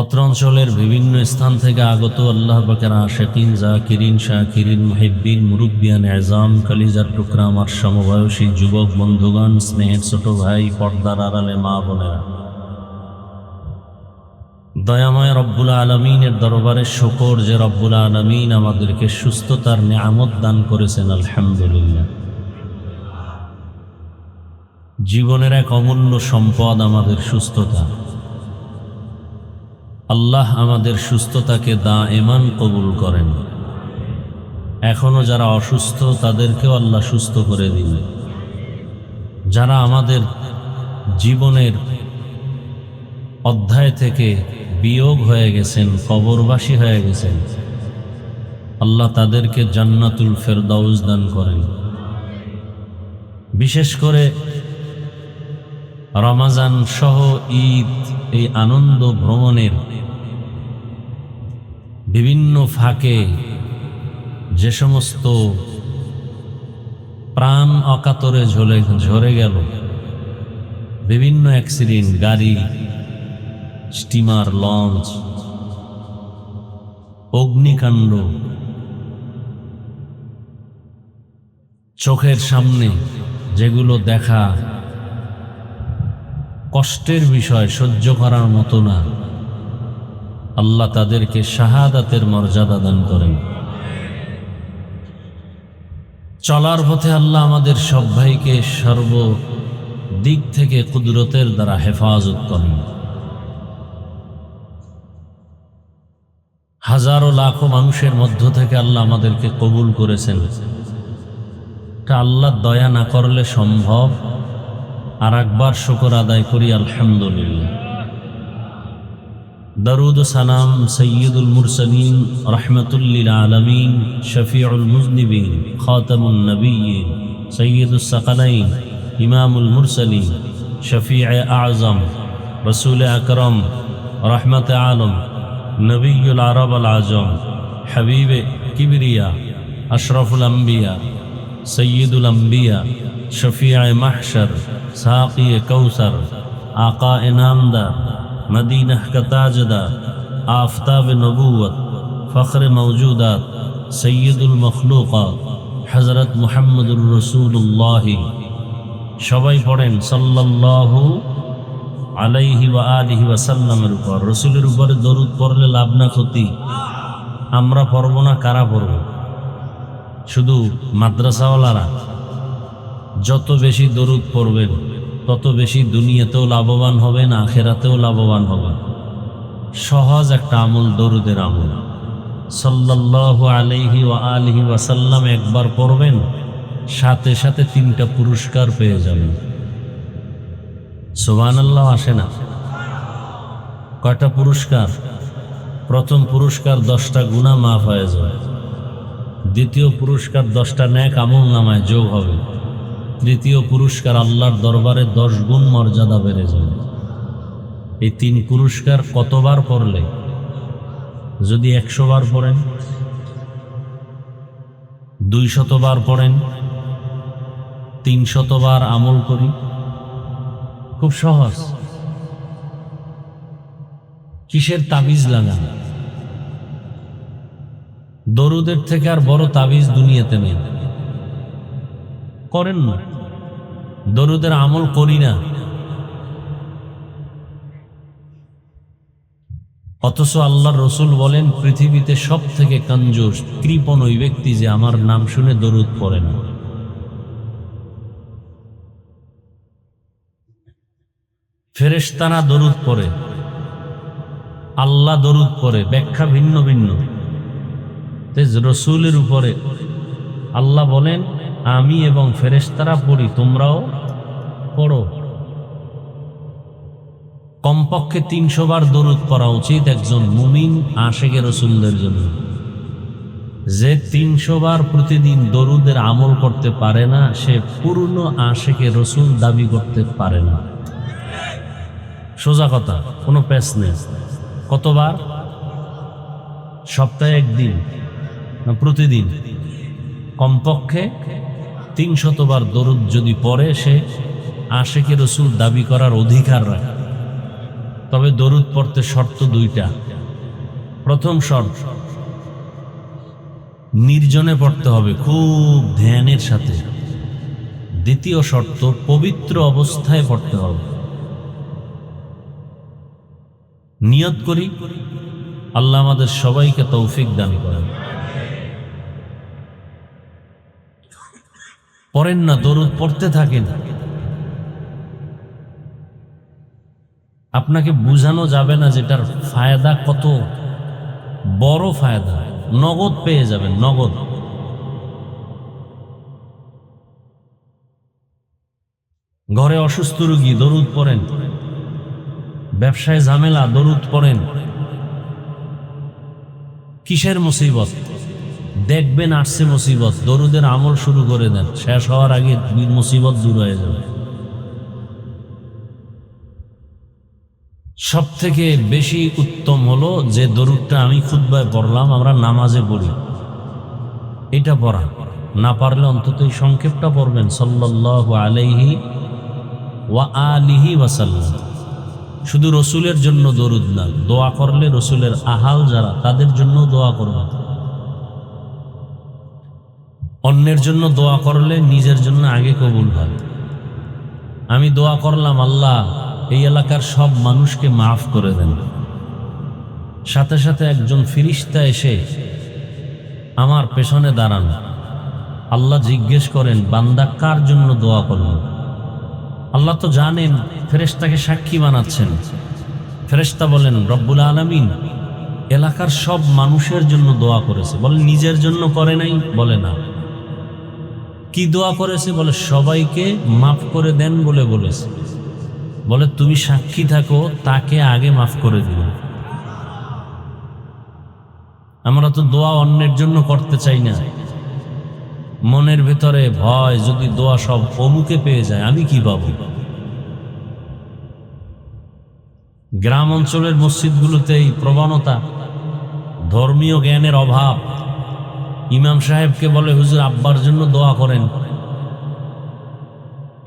অত্র অঞ্চলের বিভিন্ন স্থান থেকে আগত আল্লাহ পাকের আশিকিন, জাকিরিন, শাকিরিন, মুহিব্বিন, মুরব্বিয়ান এজাম, কলিজার টুকরা আমার সমবয়সী যুবক বন্ধুগণ, স্নেহের ছোট ভাই, পর্দার আড়ালে মা বোনেরা, দয়াময় রব্বুল আলামিনের দরবারে শুকর যে রব্বুল আলামিন আমাদেরকে সুস্থতার নিয়ামত দান করেছেন, আলহামদুলিল্লাহ। জীবনের এক অমূল্য সম্পদ আমাদের সুস্থতা। আল্লাহ আমাদের সুস্থতাকে দায়েমান কবুল করেন। এখনো যারা অসুস্থ তাদেরকেও আল্লাহ সুস্থ করে দিন। যারা আমাদের জীবনের অধ্যায় থেকে বিয়োগ হয়ে গেছেন, কবরবাসী হয়ে গেছেন, আল্লাহ তাদেরকে জান্নাতুল ফেরদাউস দান করেন। বিশেষ করে রমজান সহ ঈদ, এই আনন্দ ভ্রমণের বিভিন্ন ফাঁকে যে সমস্ত প্রাণ অকাতরে ঝরে গেল, বিভিন্ন অ্যাক্সিডেন্ট, গাড়ি, স্টিমার, লঞ্চ, অগ্নিকাণ্ড, চোখের সামনে যেগুলো দেখা কষ্টের বিষয়, সহ্য করার মতো না, আল্লাহ তাদেরকে শাহাদাতের মর্যাদা দান করেন। চলার পথে আল্লাহ আমাদের সব ভাইকে সর্বদিক থেকে কুদরতের দ্বারা হেফাজত করেন। হাজারো লাখো মানুষের মধ্য থেকে আল্লাহ আমাদেরকে কবুল করেছেন। তা আল্লাহ দয়া না করলে সম্ভব। আর একবার শুকর আদায় করি, আলহামদুলিল্লাহ। দরুদ ও সালাম সৈয়দুল মুরসালিন, রহমাতুল লিল আলামিন, শফিউল মুজনিবিন, খাতামুন নবিয়্যিন, সৈয়দুস সাকালাইন, ইমামুল মুরসালিন, শফিয়ে আযম, রাসূল আকরাম, রহমতে আলম, নবিয়ুল আরব আল আজম, হাবিবে কিবরিয়া, আশরাফুল আম্বিয়া, সৈয়দুল আম্বিয়া, শফিয়ে মাহশর, সাকি কৌসর, आका इनामदार, मदीना का ताजदार, आफताब नबूवत, फ़ख्र मौजूदात, सैयदुल मखलूक़ात, हज़रत मुहम्मदुर रसूलुल्लाह। সবাই পড়েন সাল্লাল্লাহু আলাইহি ওয়া আলিহি ওয়াসাল্লামের উপর, রসুলের উপরে দরুদ পড়লে লাভ না ক্ষতি? আমরা পড়ব না, কারা পড়ব? শুধু মাদ্রাসাওয়ালারা? যত বেশি দরুদ পড়বেন তত বেশি দুনিয়াতেও লাভবান হবেন, আখেরাতেও লাভবান হবেন। সহজ একটা আমল দরুদের আমল। সাল্লাল্লাহু আলাইহি ওয়া আলিহি ওয়াসাল্লাম একবার পড়বেন, সাথে সাথে 3টা পুরস্কার পেয়ে যাবেন। সুবহানাল্লাহ আসে না? কয়টা পুরস্কার? প্রথম পুরস্কার 10টা গুনাহ মাফ হয়ে যাবে। দ্বিতীয় পুরস্কার 10টা নেক আমল নামায় যোগ হবে। তৃতীয় পুরস্কার আল্লাহর দরবারে 10 গুণ মর্যাদা বেড়ে যাবে। এই 3 পুরস্কার কতবার পড়লে? যদি 100 বার পড়েন, 200 বার পড়েন, 300 বার আমল করি, খুব সহজ। কিসের তাবিজ লাগান? দরুদের থেকে আর বড় তাবিজ দুনিয়াতে নেই। করেন না, দরুদের আমল করি না, অথচ আল্লাহর রসুল বলেন পৃথিবীতে সব থেকে কঞ্জুস কৃপণ ওই ব্যক্তি যে আমার নাম শুনে দরুদ পড়ে না। ফেরেশতারা দরুদ পড়ে, আল্লাহ দরুদ পড়ে, ব্যাখ্যা ভিন্ন ভিন্ন। রসুলের উপরে আল্লাহ বলেন আমি এবং ফেরেশতারা পড়ি, তোমরাও পড়ো। কমপক্ষে 300 বার দরুদ পড়া উচিত একজন মুমিন আশিকে রসুলদের জন্য। যে 300 বার প্রতিদিন দরুদের আমল করতে পারে না, সে পূর্ণ আশিকে রসুল দাবি করতে পারে না। সোজা কথা, কোনো পেশ নেই। কতবার? সপ্তাহে 1 দিন না প্রতিদিন? কমপক্ষে 300 বার দরুদ যদি পড়ে, সে আশিকে রসুল দাবি করার অধিকার রাখে। তবে দরুদ পড়তে শর্ত 2টা। প্রথম শর্ত, নির্জনে পড়তে হবে, খুব ধ্যানের সাথে। দ্বিতীয় শর্ত, পবিত্র অবস্থায় পড়তে হবে। নিয়ত করি, আল্লাহ আমাদের সবাইকে তৌফিক দান করেন। পড়েন না, দরুদ পড়তে থাকেন। আপনাকে বুঝানো যাবে না যেটার ফায়দা কত বড় ফায়দা। নগদ পেয়ে যাবেন, নগদ। ঘরে অসুস্থ রোগী, দরুদ পড়েন। ব্যবসায় ঝামেলা, দরুদ পড়েন। কিসের মুসিবত? দেখবেন আসছে মুসিবত, দরুদের আমল শুরু করে দেন, শেষ হওয়ার আগে মুসিবত দূর হয়ে যাবে। সব থেকে বেশি উত্তম হলো যে দরুদটা আমি খুতবায় পড়লাম, আমরা নামাজে পড়ি, এটা পড়া। না পারলে অন্তত এই সংক্ষেপটা পড়বেন, সাল্লাল্লাহু আলাইহি ওয়া আলিহি ওয়াসাল্লাম। শুধু রসুলের জন্য দরুদ না, দোয়া করলে রসুলের আহাল যারা, তাদের জন্য দোয়া করবেন। অন্যের জন্য দোয়া করলে নিজের জন্য আগে কবুল হয়। আমি দোয়া করলাম, আল্লাহ এই এলাকার সব মানুষকে মাফ করে দেন, সাথে সাথে একজন ফিরিস্তা এসে আমার পেছনে দাঁড়ান। আল্লাহ জিজ্ঞেস করেন, বান্দা কার জন্য দোয়া করল? আল্লাহ তো জানেন, ফেরেশতাকে সাক্ষী বানাচ্ছেন। ফেরেশতা বলেন, রব্বুল আলামিন এলাকার সব মানুষের জন্য দোয়া করেছে। বলে নিজের জন্য করে নাই? বলে না। কি দোয়া করেছে? বলে সবাইকে মাফ করে দেন বলে বলেছে। বলে তুমি সাক্ষী থাকো, তাকে আগে মাফ করে দিল। আমরা তো দোয়া অন্যের জন্য করতে চাই না। মনের ভেতরে ভয়, যদি দোয়া সব অমুকে পেয়ে যায় আমি কি পাবো? গ্রাম অঞ্চলের মসজিদগুলোতে এই প্রবণতা, ধর্মীয় জ্ঞানের অভাব। ইমাম সাহেবকে বলে, হুজুর আব্বার জন্য দোয়া করেন।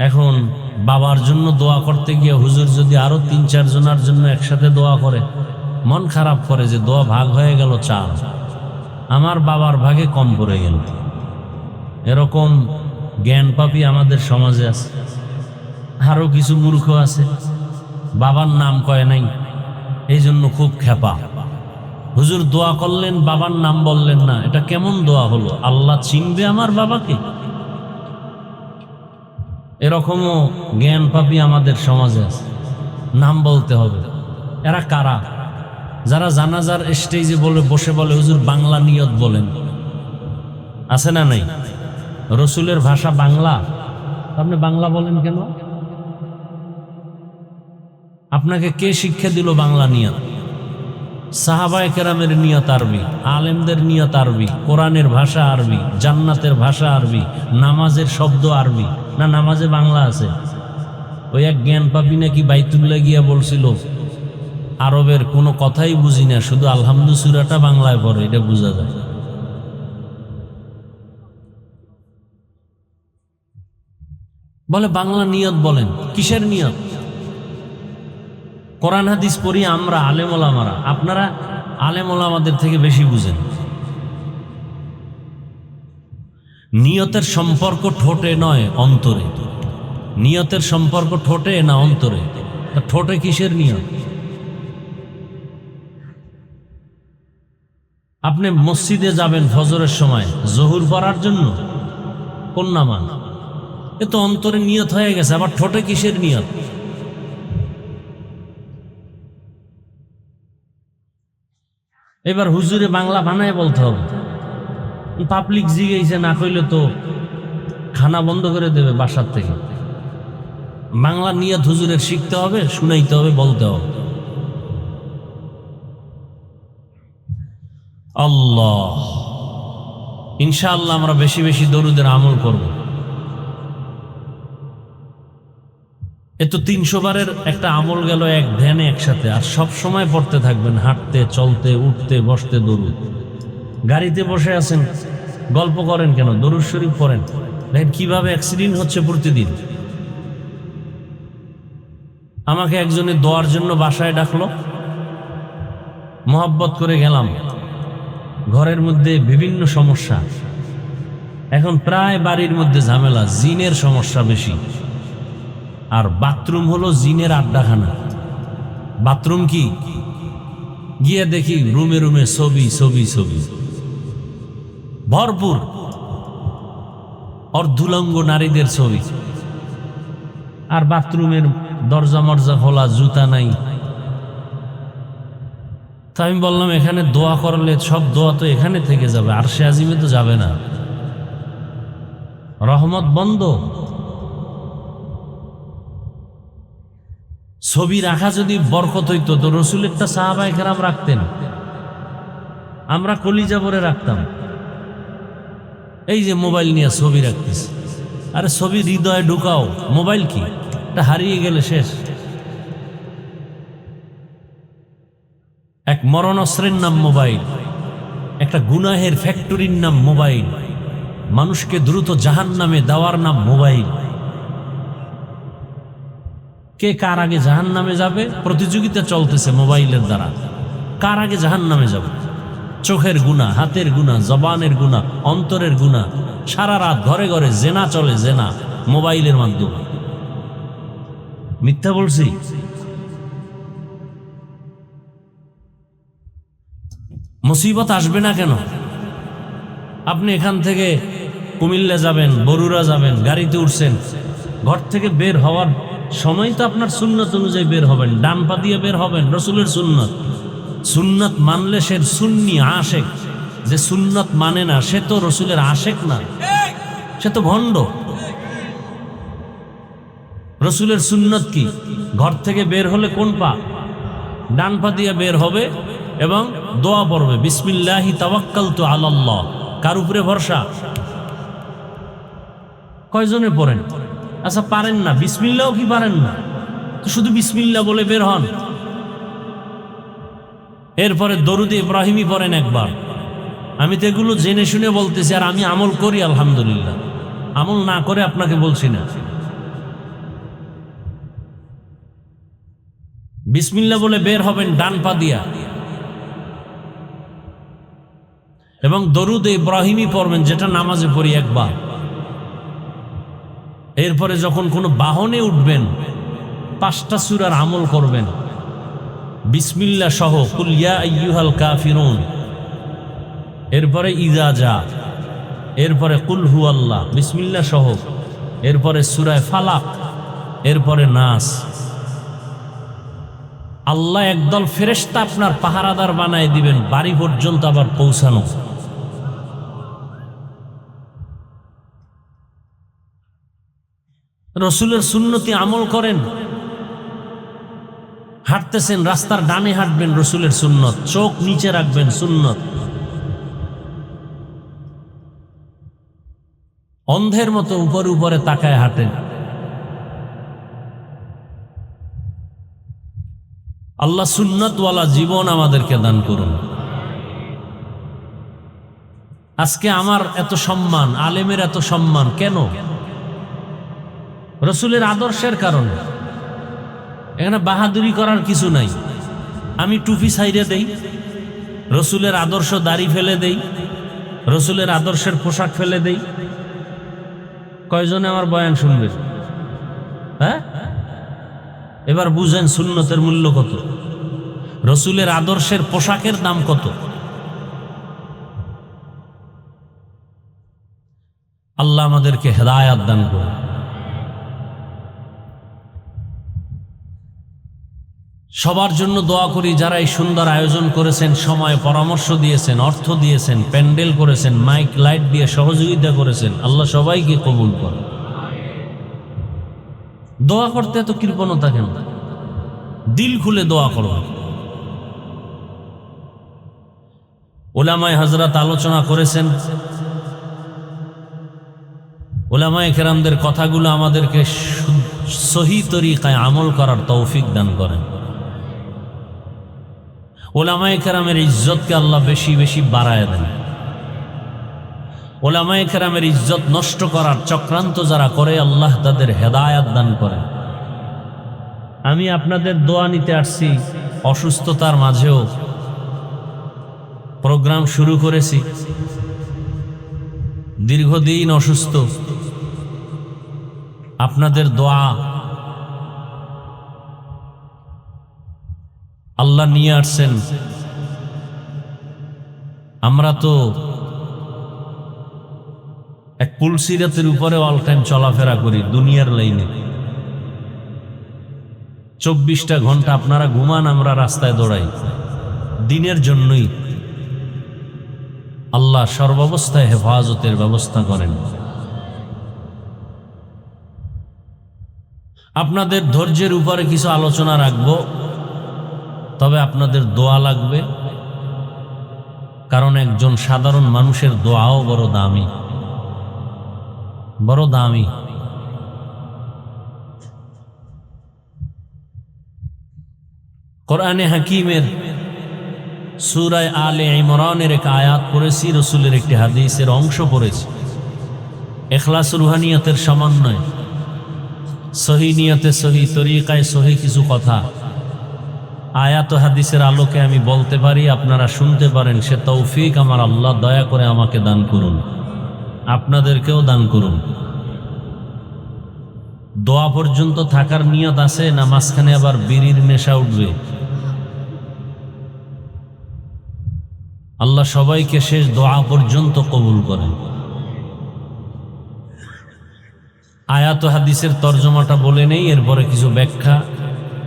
এখন বাবার জন্য দোয়া করতে গিয়ে হুজুর যদি আরো 3-4 জনের জন্য একসাথে দোয়া করে, মন খারাপ করে যে দোয়া ভাগ হয়ে গেল 4, আমার বাবার ভাগে কম পড়ে গেল। এরকম জ্ঞান পাপী আমাদের সমাজে আছে। আরো কিছু মূর্খ আছে, বাবার নাম কয় নাই, এই জন্য খুব খেপা। হুজুর দোয়া করলেন, বাবার নাম বললেন না, এটা কেমন দোয়া হলো? আল্লাহ চিনবে আমার বাবাকে? এরকমও জ্ঞান পাপী আমাদের সমাজে আছে, নাম বলতে হবে। এরা কারা? যারা জানাজার স্টেজে বসে বলে হুজুর বাংলা নিয়ত বলেন, আছে না নাই? রসুলের ভাষা বাংলা, আপনি বাংলা বলেন কেন? আপনাকে কে শিক্ষা দিল বাংলা নিয়ত? সাহাবায়ে কেরামের নিয়ত আরবি, আলেমদের নিয়ত আরবি, কোরআনের ভাষা আরবি, জান্নাতের ভাষা আরবি, নামাজের শব্দ আরবি। না নামাজে বাংলা আছে? ওই এক জ্ঞান পাবি নাকি বাইতুল্লাহ গিয়া বলছিল আরবের কোনো কথাই বুঝি না, শুধু আলহামদু সূরাটা বাংলায় পড়ে, এটা বোঝা যায়। বলে বাংলা নিয়ত বলেন, কিসের নিয়ত? কোরআন হাদিস পড়ি আমরা আলেম ওলামারা, আপনারা আলেম ওলামাদের থেকে বেশি বুঝেন। নিয়তের সম্পর্ক ঠোঁটে নয় অন্তরে। নিয়তের সম্পর্ক ঠোঁটে না অন্তরে? ঠোঁটে কিসের নিয়ত? আপনি মসজিদে যাবেন ফজরের সময় জহুর পড়ার জন্য, কোন নামাজ? এ তো অন্তরে নিয়ত হয়ে গেছে, আবার ঠোঁটে কিসের নিয়ত? এবার হুজুরে বাংলা বানায় বলতে হবে। পাবলিক জিগেইছে, না কইলে তো খানা বন্ধ করে দেবে বাসার থেকে। বাংলা নিয়ত হুজুরের শিখতে হবে, শুনাইতে হবে, বলতে হবে। আল্লাহ, ইনশাআল্লাহ আমরা বেশি বেশি দরুদের আমল করব। এ তো 300 বারের একটা আমল গেল এক ধ্যানে একসাথে। আর সব সময় পড়তে থাকবেন, হাঁটতে চলতে উঠতে বসতে দরুদ। গাড়িতে বসে আছেন, গল্প করেন কেন? দরুদ শরীফ পড়েন। দেখেন কিভাবে অ্যাক্সিডেন্ট হচ্ছে প্রতিদিন। আমাকে একজনের দোয়ার জন্য বাসায় ডাকলো, মোহাব্বত করে গেলাম। ঘরের মধ্যে বিভিন্ন সমস্যা, এখন প্রায় বাড়ির মধ্যে ঝামেলা, জিনের সমস্যা বেশি। আর বাথরুম হলো জিনের আড্ডাখানা। বাথরুম কি? গিয়ে দেখি রুমে রুমে ছবি ছবি ছবি ভরপুর, অর্ধুলঙ্গ নারীদের ছবি। আর বাথরুমের দরজা মরজা খোলা, জুতা নাই। তা আমি বললাম এখানে দোয়া করলে সব দোয়া তো এখানে থেকে যাবে, আরশে আজিমে তো যাবে না, রহমত বন্ধ। ছবি রাখা যদি বরকত হইতো তো রসুলেরটা সাহাবায়ে কেরাম রাখতেন, আমরা কলিজা ভরে রাখতাম। এই যে মোবাইল নিয়ে ছবি রাখতেছে, আরে ছবি হৃদয়ে ঢুকাও, মোবাইল কি? এটা হারিয়ে গেলে শেষ। এক মরণস্ত্রের নাম মোবাইল, একটা গুনাহের ফ্যাক্টরির নাম মোবাইল, মানুষকে দ্রুত জাহান্নামে দেওয়ার নাম মোবাইল। কে কার আগে জাহান্নামে যাবে প্রতিযোগিতা চলতেছে মোবাইলের দ্বারা। কার আগে জাহান্নামে যাবে? চোখের গুনাহ, হাতের গুনাহ, জবানের গুনাহ, অন্তরের গুনাহ। সারা রাত ঘরে ঘরে জেনা চলে, জেনা মোবাইলের মাধ্যমে। মিথ্যা বলছি? মুসিবত আসবে না কেন? আপনি এখান থেকে কুমিল্লা যাবেন, বরুড়া যাবেন, গাড়িতে উঠছেন, ঘর থেকে বের হওয়ার সময় তো আপনার সুন্নত অনুযায়ী বের হবেন, ডান পা দিয়ে বের হবেন, রসুলের সুন্নত। সুন্নত মানলে সে সুন্নি আশেক, যে সুন্নত মানে না সে তো রসুলের আশেক না, সে তো ভণ্ড। রসুলের সুন্নত কি? ঘর থেকে বের হলে কোন পা? ডান পা দিয়ে বের হবে এবং দোয়া পড়বে, বিসমিল্লাহি তাওয়াক্কালতু আলাল্লাহ। কার উপরে ভরসা? কয়জনে পড়েন? আচ্ছা পারেন না, বিসমিল্লাও কি পারেন না? তো শুধু বিসমিল্লাহ বলে বের হন। এরপরে দরুদে ইব্রাহিমী পড়েন একবার। আমি তো এগুলো জেনে শুনে বলতেছি, আর আমি আমল করি আলহামদুলিল্লাহ, আমল না করে আপনাকে বলছি না। বিসমিল্লাহ বলে বের হবেন ডান পা দিয়া, এবং দরুদে ইব্রাহিমী পড়বেন, যেটা নামাজে পড়ি একবার। এরপরে যখন কোনো বাহনে উঠবেন 5টা সূরার আমল করবেন। বিসমিল্লাহ সহ কুল ইয়া আইয়ুহাল কাফিরুন, এরপরে ইজা যা, এরপরে কুল হুয়াল্লাহ বিসমিল্লাহ সহ, এরপরে সূরা ফালাক, এরপরে নাস। আল্লাহ একদল ফেরেশতা আপনার পাহারাদার বানায় দিবেন বাড়ি পর্যন্ত আবার পৌঁছানো। রসুলের সুন্নতি আমল করেন। হাঁটতেছেন রাস্তার ডানে হাঁটবেন রসুলের সুন্নত, চোখ নিচে রাখবেন সুন্নত। অন্ধের মতো উপরে উপরে তাকায় হাঁটেন। আল্লাহ সুন্নতওয়ালা জীবন আমাদেরকে দান করুন। আজকে আমার এত সম্মান, আলেমের এত সম্মান কেন? রসুলের আদর্শের কারণে। এখানে বাহাদুরি করার কিছু নাই। আমি টুপি ছাইরে দেই, রসুলের আদর্শ দাড়ি ফেলে দেই, রসুলের আদর্শের পোশাক ফেলে দেই। কয়জনে আমার বয়ান শুনবে? হ্যাঁ, এবার বুঝেন সুন্নতের মূল্য কত, রসুলের আদর্শের পোশাকের দাম কত। আল্লাহ আমাদেরকে হেদায়াত দান করুন। সবার জন্য দোয়া করি যারা এই সুন্দর আয়োজন করেছেন, সময় পরামর্শ দিয়েছেন, অর্থ দিয়েছেন, প্যান্ডেল করেছেন, মাইক লাইট দিয়ে সহযোগিতা করেছেন। আল্লাহ সবাইকে কবুল করুন। দোয়া করতে এত কৃপণতা কেন? দিল খুলে দোয়া করুন। উলামায়ে হযরত আলোচনা করেছেন। উলামায়ে কেরামদের কথাগুলো আমাদেরকে সহি তরিকায় আমল করার তৌফিক দান করেন। উলামায়ে কেরামের ইজ্জতকে আল্লাহ বেশি বেশি বাড়ায় দেন। উলামায়ে কেরামের ইজ্জত নষ্ট করার চক্রান্ত যারা করে আল্লাহ তাদের হেদায়াত দান করেন। আমি আপনাদের দোয়া নিতে আসছি। অসুস্থতার মাঝেও প্রোগ্রাম শুরু করেছি। দীর্ঘদিন অসুস্থ, আপনাদের দোয়া আল্লাহ নিয়ে আসছেন। আমরা তো এক পুলসিরাতের উপরে অল টাইম চলাফেরা করি দুনিয়ার লাইনে। 24টা ঘন্টা আপনারা ঘুমান, আমরা রাস্তায় দৌড়াই দিনের জন্যই। আল্লাহ সর্বাবস্থায় হেফাজতের ব্যবস্থা করেন। আপনাদের ধৈর্যের উপরে কিছু আলোচনা রাখব, তবে আপনাদের দোয়া লাগবে, কারণ একজন সাধারণ মানুষের দোয়াও বড় দামি, বড় দামি। কোরআনে হাকিমের সূরা আলে ইমরানের এক আয়াত পড়েছি, রসুলের একটি হাদিসের অংশ পড়েছি। ইখলাস রুহানিয়তের সমন্বয়, সহি নিয়তে, সহি তরিকায়, সহি কিছু কথা আয়াত ও হাদিসের আলোকে আমি বলতে পারি, আপনারা শুনতে পারেন। সে তৌফিক আমার আল্লাহ দয়া করে আমাকে দান করুন, আপনাদেরকেও দান করুন। দোয়া পর্যন্ত থাকার নিয়ত আছে না মাঝখানে আবার বিড়ির নেশা উঠবে? আল্লাহ সবাইকে শেষ দোয়া পর্যন্ত কবুল করেন। আয়াত ও হাদিসের তর্জমাটা বলে নেই, এরপরে কিছু ব্যাখ্যা।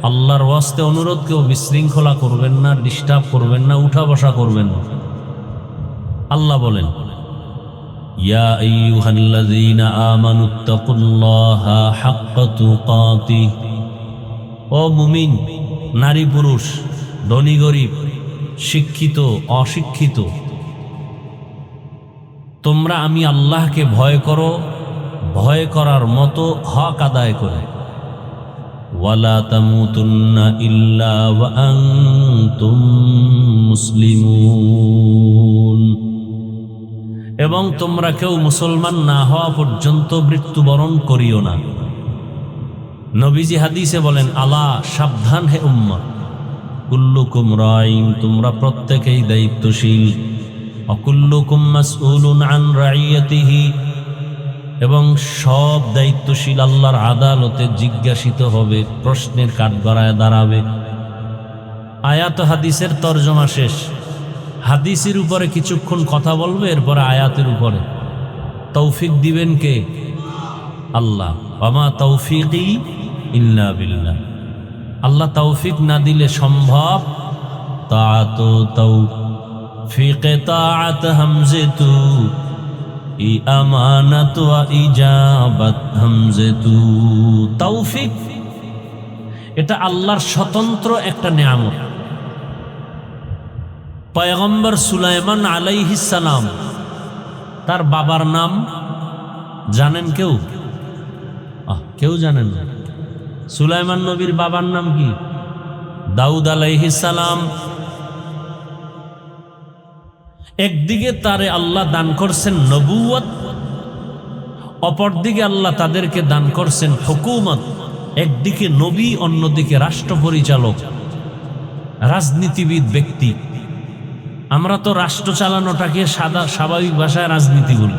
আল্লাহর ওয়াস্তে অনুরোধ, কেউ বিশৃঙ্খলা করবেন না, ডিস্টার্ব করবেন না, উঠা বসা করবেন না। আল্লাহ বলেন, ইয়া আইয়ুহাল্লাযীনা আমানুত্তাকুল্লাহা হাক্কা তুকাতিহ। ও মুমিন, নারী পুরুষ, ধনী গরিব, শিক্ষিত অশিক্ষিত, তোমরা আমি আল্লাহকে ভয় করো, ভয় করার মতো হক আদায় করে। ওয়ালা তামুতুন্না ইল্লা ওয়া আনতুম মুসলিমুন। এবং তোমরা কেউ মুসলমান না হওয়া পর্যন্ত মৃত্যুবরণ করিও না। নবীজি হাদিসে বলেন, আলা সাবধান হে উম্মত, কুল্লুকুম রাইন, তোমরা প্রত্যেকেই দায়িত্বশীল। অকুল্লুকুম মাসউলুন আন রাইয়াতিহি, এবং সব দায়িত্বশীল আল্লাহর আদালতে জিজ্ঞাসিত হবে, প্রশ্নের কাঠগড়ায় দাঁড়াবে। আয়াত হাদিসের তর্জমা শেষ। হাদিসের উপরে কিছুক্ষণ কথা বলবে, এরপরে আয়াতের উপরে। তৌফিক দিবেন কে? আল্লাহ। ওয়ামা তৌফিকি ইল্লা বিল্লাহ। আল্লাহ তৌফিক না দিলে সম্ভব তাআত তৌফিক তাআত হামজাতু ই আমানাত ওয়া ইজাবাত হামজাতু। তৌফিক এটা আল্লাহর স্বতন্ত্র একটা নিয়ামত। পয়গম্বর সুলাইমান আলাইহিস সালাম, তার বাবার নাম জানেন কেউ? কেউ জানেন না? সুলাইমান নবীর বাবার নাম কি? দাউদ আলাইহিস সালাম। একদিকে তারে আল্লাহ দান করছেন নবুয়ত, অপরদিকে আল্লাহ তাদেরকে দান করছেন হুকুমত। একদিকে নবী, অন্যদিকে রাষ্ট্র পরিচালক, রাজনীতিবিদ ব্যক্তি। আমরা তো রাষ্ট্র চালানোটাকে স্বাভাবিক ভাষায় রাজনীতি বলি,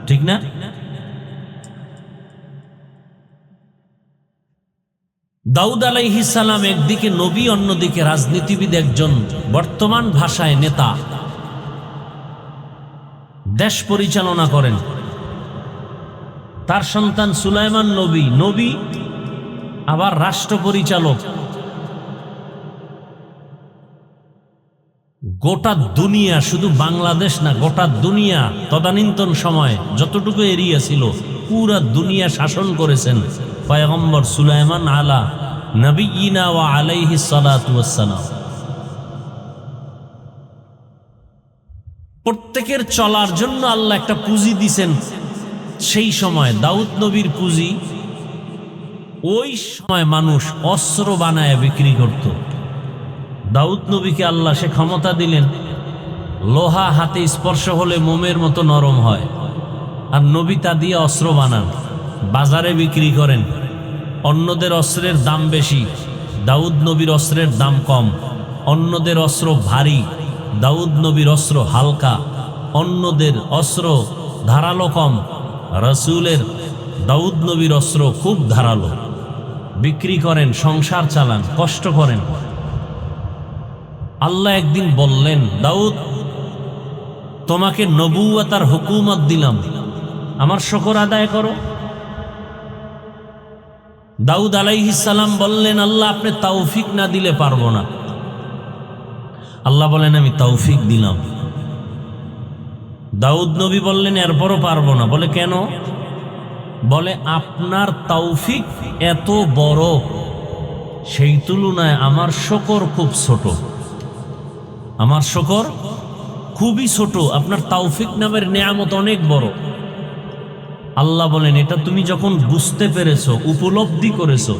ঠিক না? দাউদ আলাইহিস সালাম একদিকে নবী, অন্যদিকে রাজনীতিবিদ, একজন বর্তমান ভাষায় নেতা, দেশ পরিচালনা করেন। তার সন্তান সুলাইমান নবী আবার রাষ্ট্র পরিচালক। গোটা দুনিয়া, শুধু বাংলাদেশ না, গোটা দুনিয়া তদানীন্তন সময় যতটুকু এরিয়া ছিল পুরা দুনিয়া শাসন করেছেন পয়গম্বর সুলাইমান আলা নবিয়িনা ওয়া আলাইহিস সালাতু ওয়াস সালাম। প্রত্যেকের চলার জন্য আল্লাহ একটা পুঁজি দিছেন। সেই সময় দাউদ নবীর পুঁজি, ওই সময় মানুষ অস্ত্র বানায় বিক্রি করত। দাউদ নবীকে আল্লাহ সে ক্ষমতা দিলেন, লোহা হাতে স্পর্শ হলে মোমের মতো নরম হয়। আর নবী তা দিয়ে অস্ত্র বানান, বাজারে বিক্রি করেন। অন্যদের অস্ত্রের দাম বেশি, দাউদ নবীর অস্ত্রের দাম কম। অন্যদের অস্ত্র ভারী, দাউদ নবীর অস্ত্র হালকা। অন্যদের অস্ত্র ধারালো কম, রাসূলের দাউদ নবীর অস্ত্র খুব ধারালো। বিক্রি করেন, সংসার চালান, কষ্ট করেন। আল্লাহ একদিন বললেন, দাউদ, তোমাকে নবুয়ত আর হুকুমত দিলাম, আমার শুকর আদায় করো। দাউদ আলাইহিস সালাম বললেন, আল্লাহ আপনি তৌফিক না দিলে পারবো না। আল্লাহ বলেন, আমি তৌফিক দিলাম। দাউদ নবী বললেন, এরপরও পারবো না। বলে কেন? বলে আপনার তৌফিক এত বড়, সেই তুলনায় আমার শুকর খুব ছোট। আমার শুকর খুবই ছোট, আপনার তৌফিক নামের নিয়ামত অনেক বড়। আল্লাহ বলেন, এটা তুমি যখন বুঝতে পেরেছো, উপলব্ধি করেছো,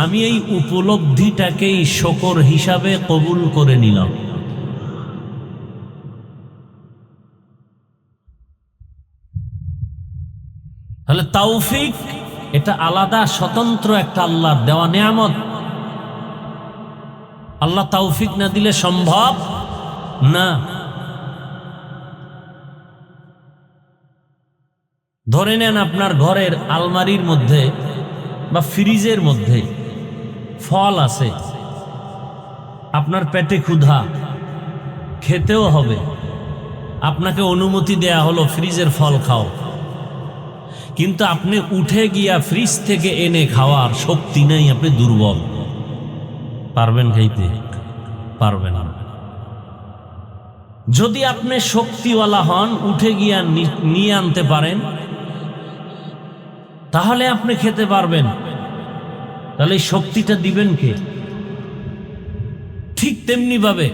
আমি এই উপলব্ধিটাকেই শুকর হিসাবে কবুল করে নিলাম। তাহলে তৌফিক এটা আলাদা, স্বতন্ত্র একটা আল্লাহর দেওয়া নিয়ামত। আল্লাহ তৌফিক না দিলে সম্ভব না। ধরে নেন আপনার ঘরের আলমারির মধ্যে বা ফ্রিজের মধ্যে ফল আছে, আপনার পেটে ক্ষুধা, খেতেও হবে, আপনাকে অনুমতি দেয়া হলো ফ্রিজের ফল খাও, কিন্তু আপনি উঠে গিয়া ফ্রিজ থেকে এনে খাওয়ার শক্তি নেই, আপনি দুর্বল, পারবেন খাইতে? পারবেন না। যদি আপনি শক্তিওয়ালা হন, উঠে গিয়া নিয়ে আনতে পারেন, তাহলে আপনি খেতে পারবেন। তাহলে এই শক্তিটা দিবেন কে? ঠিক তেমনি ভাবে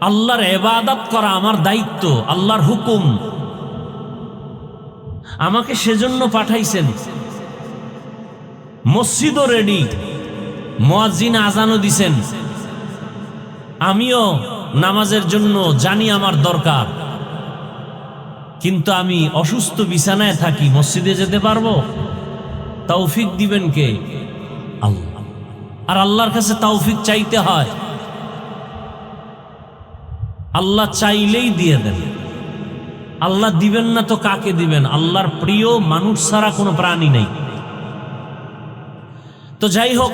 আল্লাহর ইবাদত করা আমার দায়িত্ব, আল্লাহর হুকুম। আমাকে সেজন্য পাঠাইছেন। মসজিদও রেডি, মুয়াজ্জিন আজানও দিছেন, আমিও নামাজের জন্য জানি আমার দরকার, কিন্তু আমি অসুস্থ বিছানায় থাকি, মসজিদে যেতে পারবো? তৌফিক দিবেন কে? আল্লাহ। আর আল্লাহর কাছে তৌফিক চাইতে হয়, আল্লাহ চাইলেই দিয়ে দেন। আল্লাহ দিবেন না তো কাকে দিবেন? আল্লাহর প্রিয় মানুষ ছাড়া কোনো প্রাণী নেই। তো যাই হোক,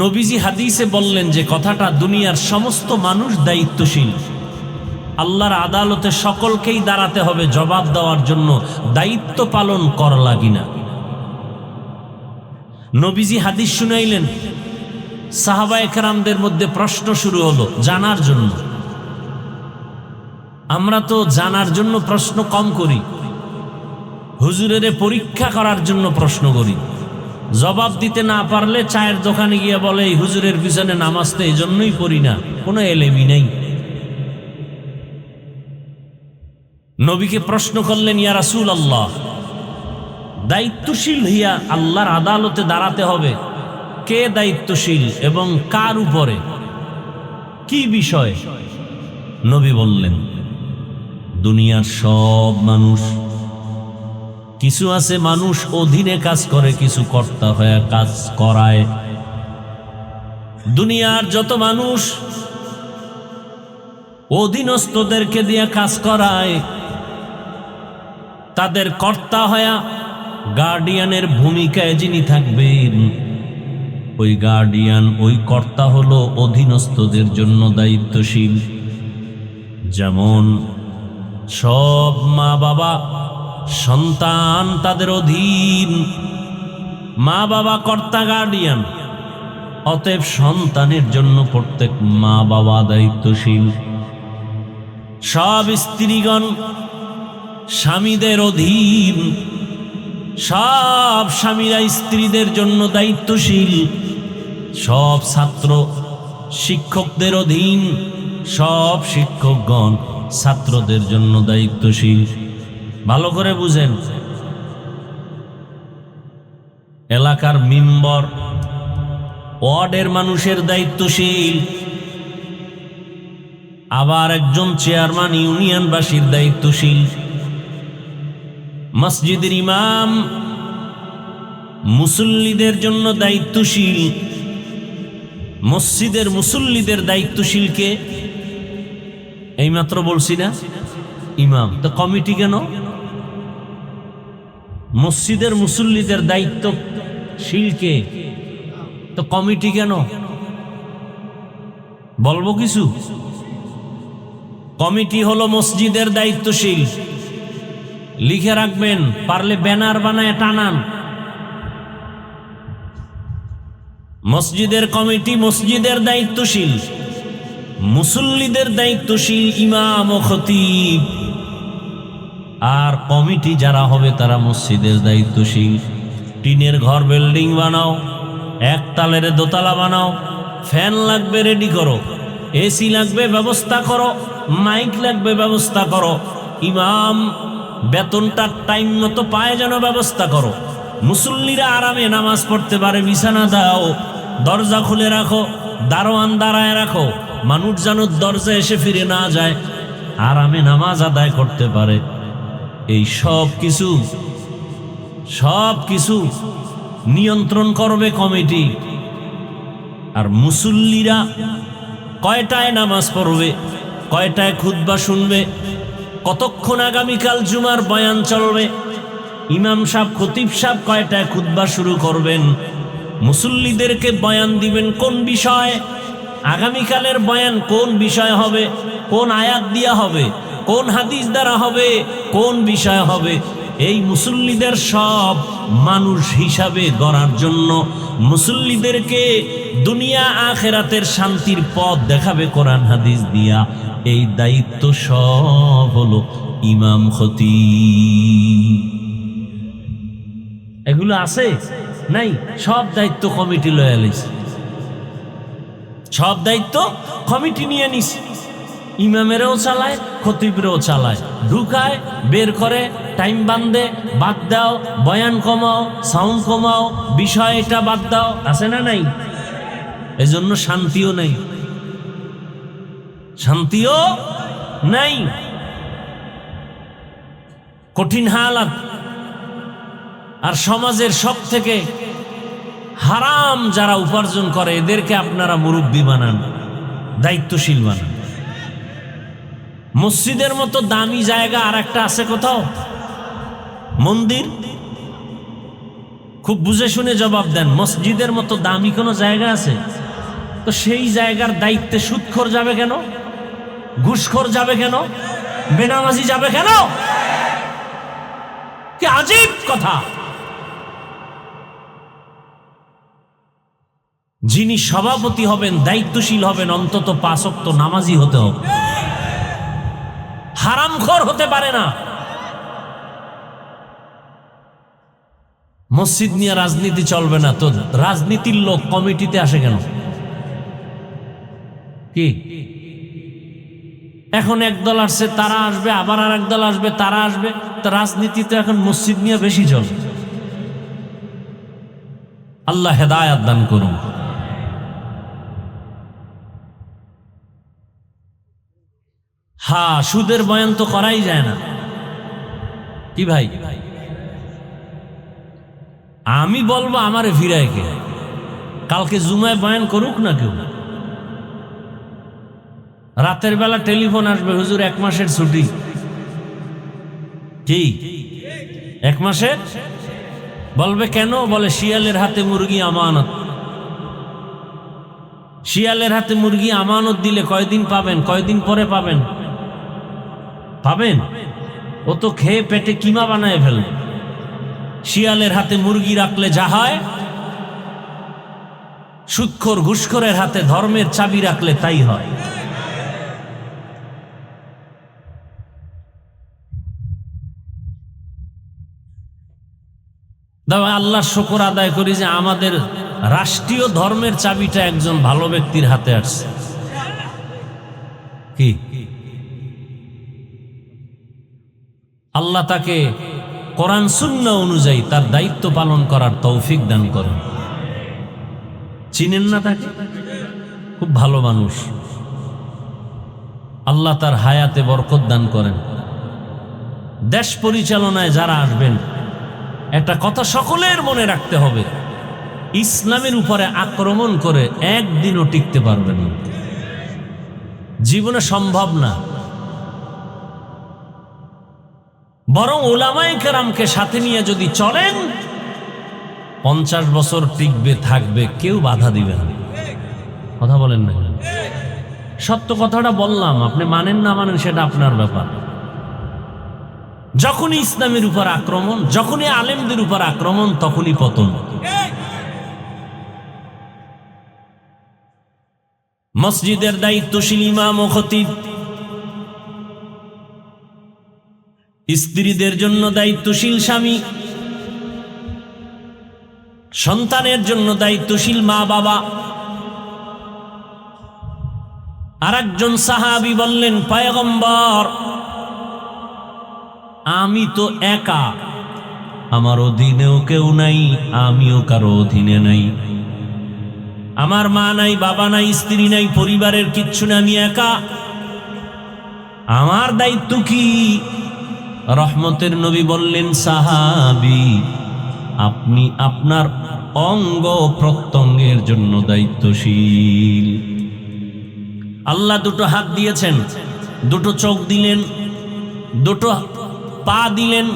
নবীজি হাদিসে বললেন যে কথাটা, দুনিয়ার সমস্ত মানুষ দায়িত্বশীল। আল্লাহর আদালতে সকলকেই দাঁড়াতে হবে জবাব দেওয়ার জন্য, দায়িত্ব পালন করা লাগি না। নবীজি হাদিস শুনাইলেন, সাহাবায়ে কেরামদের মধ্যে প্রশ্ন শুরু হলো জানার জন্য। আমরা তো জানার জন্য প্রশ্ন কম করি, হুজুরের পরীক্ষা করার জন্য প্রশ্ন করি। জবাব দিতে না পারলে চায়ের দোকানে গিয়ে বলে এই হুজুরের পিছনে নামাজ তো এই জন্যই পড়ি না, কোনো এলেমই নেই। নবীকে প্রশ্ন করলেন, ইয়া রাসূলুল্লাহ, দায়িত্বশীল হইয়া আল্লাহর আদালতে দাঁড়াতে হবে, কে দায়িত্বশীল এবং কার উপরে, কি বিষয়? নবী বললেন, দুনিয়ার সব মানুষ। কিছু আছে মানুষ অধীনে কাজ করে, কিছু কর্তা হয়ে কাজ করায়। দুনিয়ার যত মানুষ অধীনস্থদেরকে দিয়ে কাজ করায়, তাদের কর্তা হয়া গার্ডিয়ানের ভূমিকায় যিনি থাকবেন, ওই গার্ডিয়ান, ওই কর্তা হলো অধীনস্থদের জন্য দায়িত্বশীল। যেমন সব মা বাবা সন্তান তাদের অধীন, মা বাবা কর্তা গার্ডিয়ান, অতএব সন্তানের জন্য প্রত্যেক মা বাবা দায়িত্বশীল। সব স্ত্রীগণ স্বামীদের অধীন, সব স্বামীরা স্ত্রীদের জন্য দায়িত্বশীল। সব ছাত্র শিক্ষকদের অধীন, সব শিক্ষকগণ ছাত্রদের জন্য দায়িত্বশীল। ভালো করে বুঝেন, এলাকার মেম্বার ওয়ার্ডের মানুষের দায়িত্বশীল, আবার একজন চেয়ারম্যান ইউনিয়নবাসীর দায়িত্বশীল। মসজিদের ইমাম মুসল্লিদের জন্য দায়িত্বশীল। মসজিদের মুসল্লিদের দায়িত্বশীল কে? এইমাত্র বলছি না, ইমাম। তো কমিটি কেন? মসজিদের মুসল্লিদের দায়িত্বশীল কে? তো কমিটি কেন? বলবো কিছু? কমিটি হলো মসজিদের দায়িত্বশীল। লিখে রাখবেন, পারলে ব্যানার বানায় টানান। মসজিদের কমিটি মসজিদের দায়িত্বশীল, মুসল্লিদের দায়িত্বশীল ইমাম ও খতিব, আর কমিটি যারা হবে তারা মসজিদের দায়িত্বশীল। টিনের ঘর বিল্ডিং বানাও, একতলার দোতলা বানাও, ফ্যান লাগবে রেডি করো, এসি লাগবে ব্যবস্থা করো, মাইক লাগবে ব্যবস্থা করো, ইমাম বেতনটা টাইম মতো পায় যেন ব্যবস্থা করো, মুসল্লিরা আরামে নামাজ পড়তে পারে বিছানা দাও, দরজা খুলে রাখো, দারোয়ান দাঁড়ায় রাখো, মানুষ যেন দরজা এসে ফিরে না যায়, আরামে নামাজ আদায় করতে পারে। এই সব কিছু নিয়ন্ত্রণ করবে কমিটি। আর মুসল্লিরা কয়টায় নামাজ পড়বে, কয়টায় খুতবা শুনবে, কতক্ষণ আগামীকাল জুমার বয়ান চলবে, ইমাম সাহেব খতিব সাহেব কয়টায় খুতবা শুরু করবেন, মুসল্লিদেরকে বয়ান দিবেন কোন বিষয়ে, আগামীকালের বয়ান কোন বিষয় হবে, কোন আয়াত দিয়া হবে, কোন হাদিস দ্বারা হবে, কোন বিষয় হবে, এই মুসল্লিদের সব মানুষ হিসাবে গড়ার জন্য, মুসল্লিদেরকে দুনিয়া আখেরাতের শান্তির পথ দেখাবে কোরআন হাদিস দিয়া, এই দায়িত্ব সব হলো ইমাম খতিব। এগুলো আছে নাই? সব দায়িত্ব কমিটি লয়ে লইছে, সব দায়িত্ব কমিটি নিয়ে নিছে। ইমামেরও চালায়, খতিবরেও চালায়, ঢুকায় বের করে, টাইম বান্ধে, বাদ দাও, বয়ান কমাও, সাউন্ড কমাও, বিষয় এটা বাদ দাও, আছে না নাই? এজন্য শান্তিও নাই, শান্তিও নাই, কঠিন হালাত। আর সমাজের সব থেকে হারাম যারা উপার্জন করে এদেরকে আপনারা মুরব্বী বানান, দায়িত্বশীল বানান। মসজিদের মতো দামি জায়গা আর একটা আছে কোথাও? মন্দির। খুব বুঝে শুনে জবাব দেন, মসজিদের মতো দামি কোনো জায়গা আছে? তো সেই জায়গার দায়িত্বে সুদখোর যাবে কেন? ঘুষখোর যাবে কেন? বেনামাজি যাবে কেন? কি আজীব কথা! যিনি সভাপতি হবেন, দায়িত্বশীল হবেন, অন্তত 5 ওয়াক্ত নামাজি হতে হবে, হারামখোর হতে পারে না। মসজিদ নিয়ে রাজনীতি চলবে না, তো রাজনীতির লোক কমিটিতে আসে কেন? কি এখন একদল আসছে, তারা আসবে, আবার আর একদল আসবে, তারা আসবে, তো রাজনীতি তো এখন মসজিদ নিয়ে বেশি চলে। আল্লাহ হেদায়াত দান করুন। হ্যাঁ, সুদের বয়ান তো করাই যায় না। কি ভাই, আমি বলবো আমারে ফিরায় কে? কালকে জুমায় বয়ান করুক না কেউ। রাতের বেলা টেলিফোন আসবে, হুজুর 1 মাসের ছুটি। কি 1 মাসের? বলবে কেন? বলে শিয়ালের হাতে মুরগি আমানত। শিয়ালের হাতে মুরগি আমানত দিলে কয়দিন পাবেন? কয়দিন পরে পাবেন? পাবেন? ও তো খেয়ে পেটে কিমা বানায় ফেলবে। শিয়ালের হাতে মুরগি রাখলে যা হয়, সুদখোর ঘুষখোরের হাতে ধর্মের চাবি রাখলে তাই হয়। দাও আল্লাহর শুকর আদায় করি যে আমাদের রাষ্ট্রীয় ধর্মের চাবিটা একজন ভালো ব্যক্তির হাতে আসছে। কি আল্লাহ তাকে কোরআন সুন্নাহ অনুযায়ী তার দায়িত্ব পালন করার তৌফিক দান করেন। চিনেন না তাকে? খুব ভালো মানুষ। আল্লাহ তার হায়াতে বরকত দান করেন। দেশ পরিচালনায় যারা আসবেন, একটা কথা সকলের মনে রাখতে হবে, ইসলামের উপরে আক্রমণ করে একদিনও টিকতে পারবেন না, জীবনে সম্ভব না। বরং উলামায়ে কেরামকে সাথে নিয়ে যদি চলেন, 50 বছর টিকবে, থাকবে, কেউ বাধা দিবে না। কথা বলেন না? সত্য কথাটা বললাম, আপনি মানেন না মানেন সেটা আপনার ব্যাপার। যখনই ইসলামের উপর আক্রমণ, যখনই আলেমদের উপর আক্রমণ, তখনই পতন। মসজিদের দায়িত্বশীল ইমাম ও খতিব, স্ত্রীদের জন্য দায়িত্বশীল স্বামী, সন্তানের জন্য দায়িত্বশীল মা বাবা। আরেকজন সাহাবী বললেন, পয়গম্বর, আমি তো একা, আমার অধীনেও কেউ নাই, আমিও কারো অধীনে নাই। আমার মা নাই, বাবা নাই, স্ত্রী নাই, পরিবারের কিচ্ছু না, আমি একা। আমার দায়িত্ব কি? রহমতের নবী বললেন, সাহাবী, আপনি আপনার অঙ্গ প্রত্যঙ্গের জন্য দায়িত্বশীল। আল্লাহ দুটো হাত দিয়েছেন, দুটো চোখ দিলেন, দুটো পা দিলেন,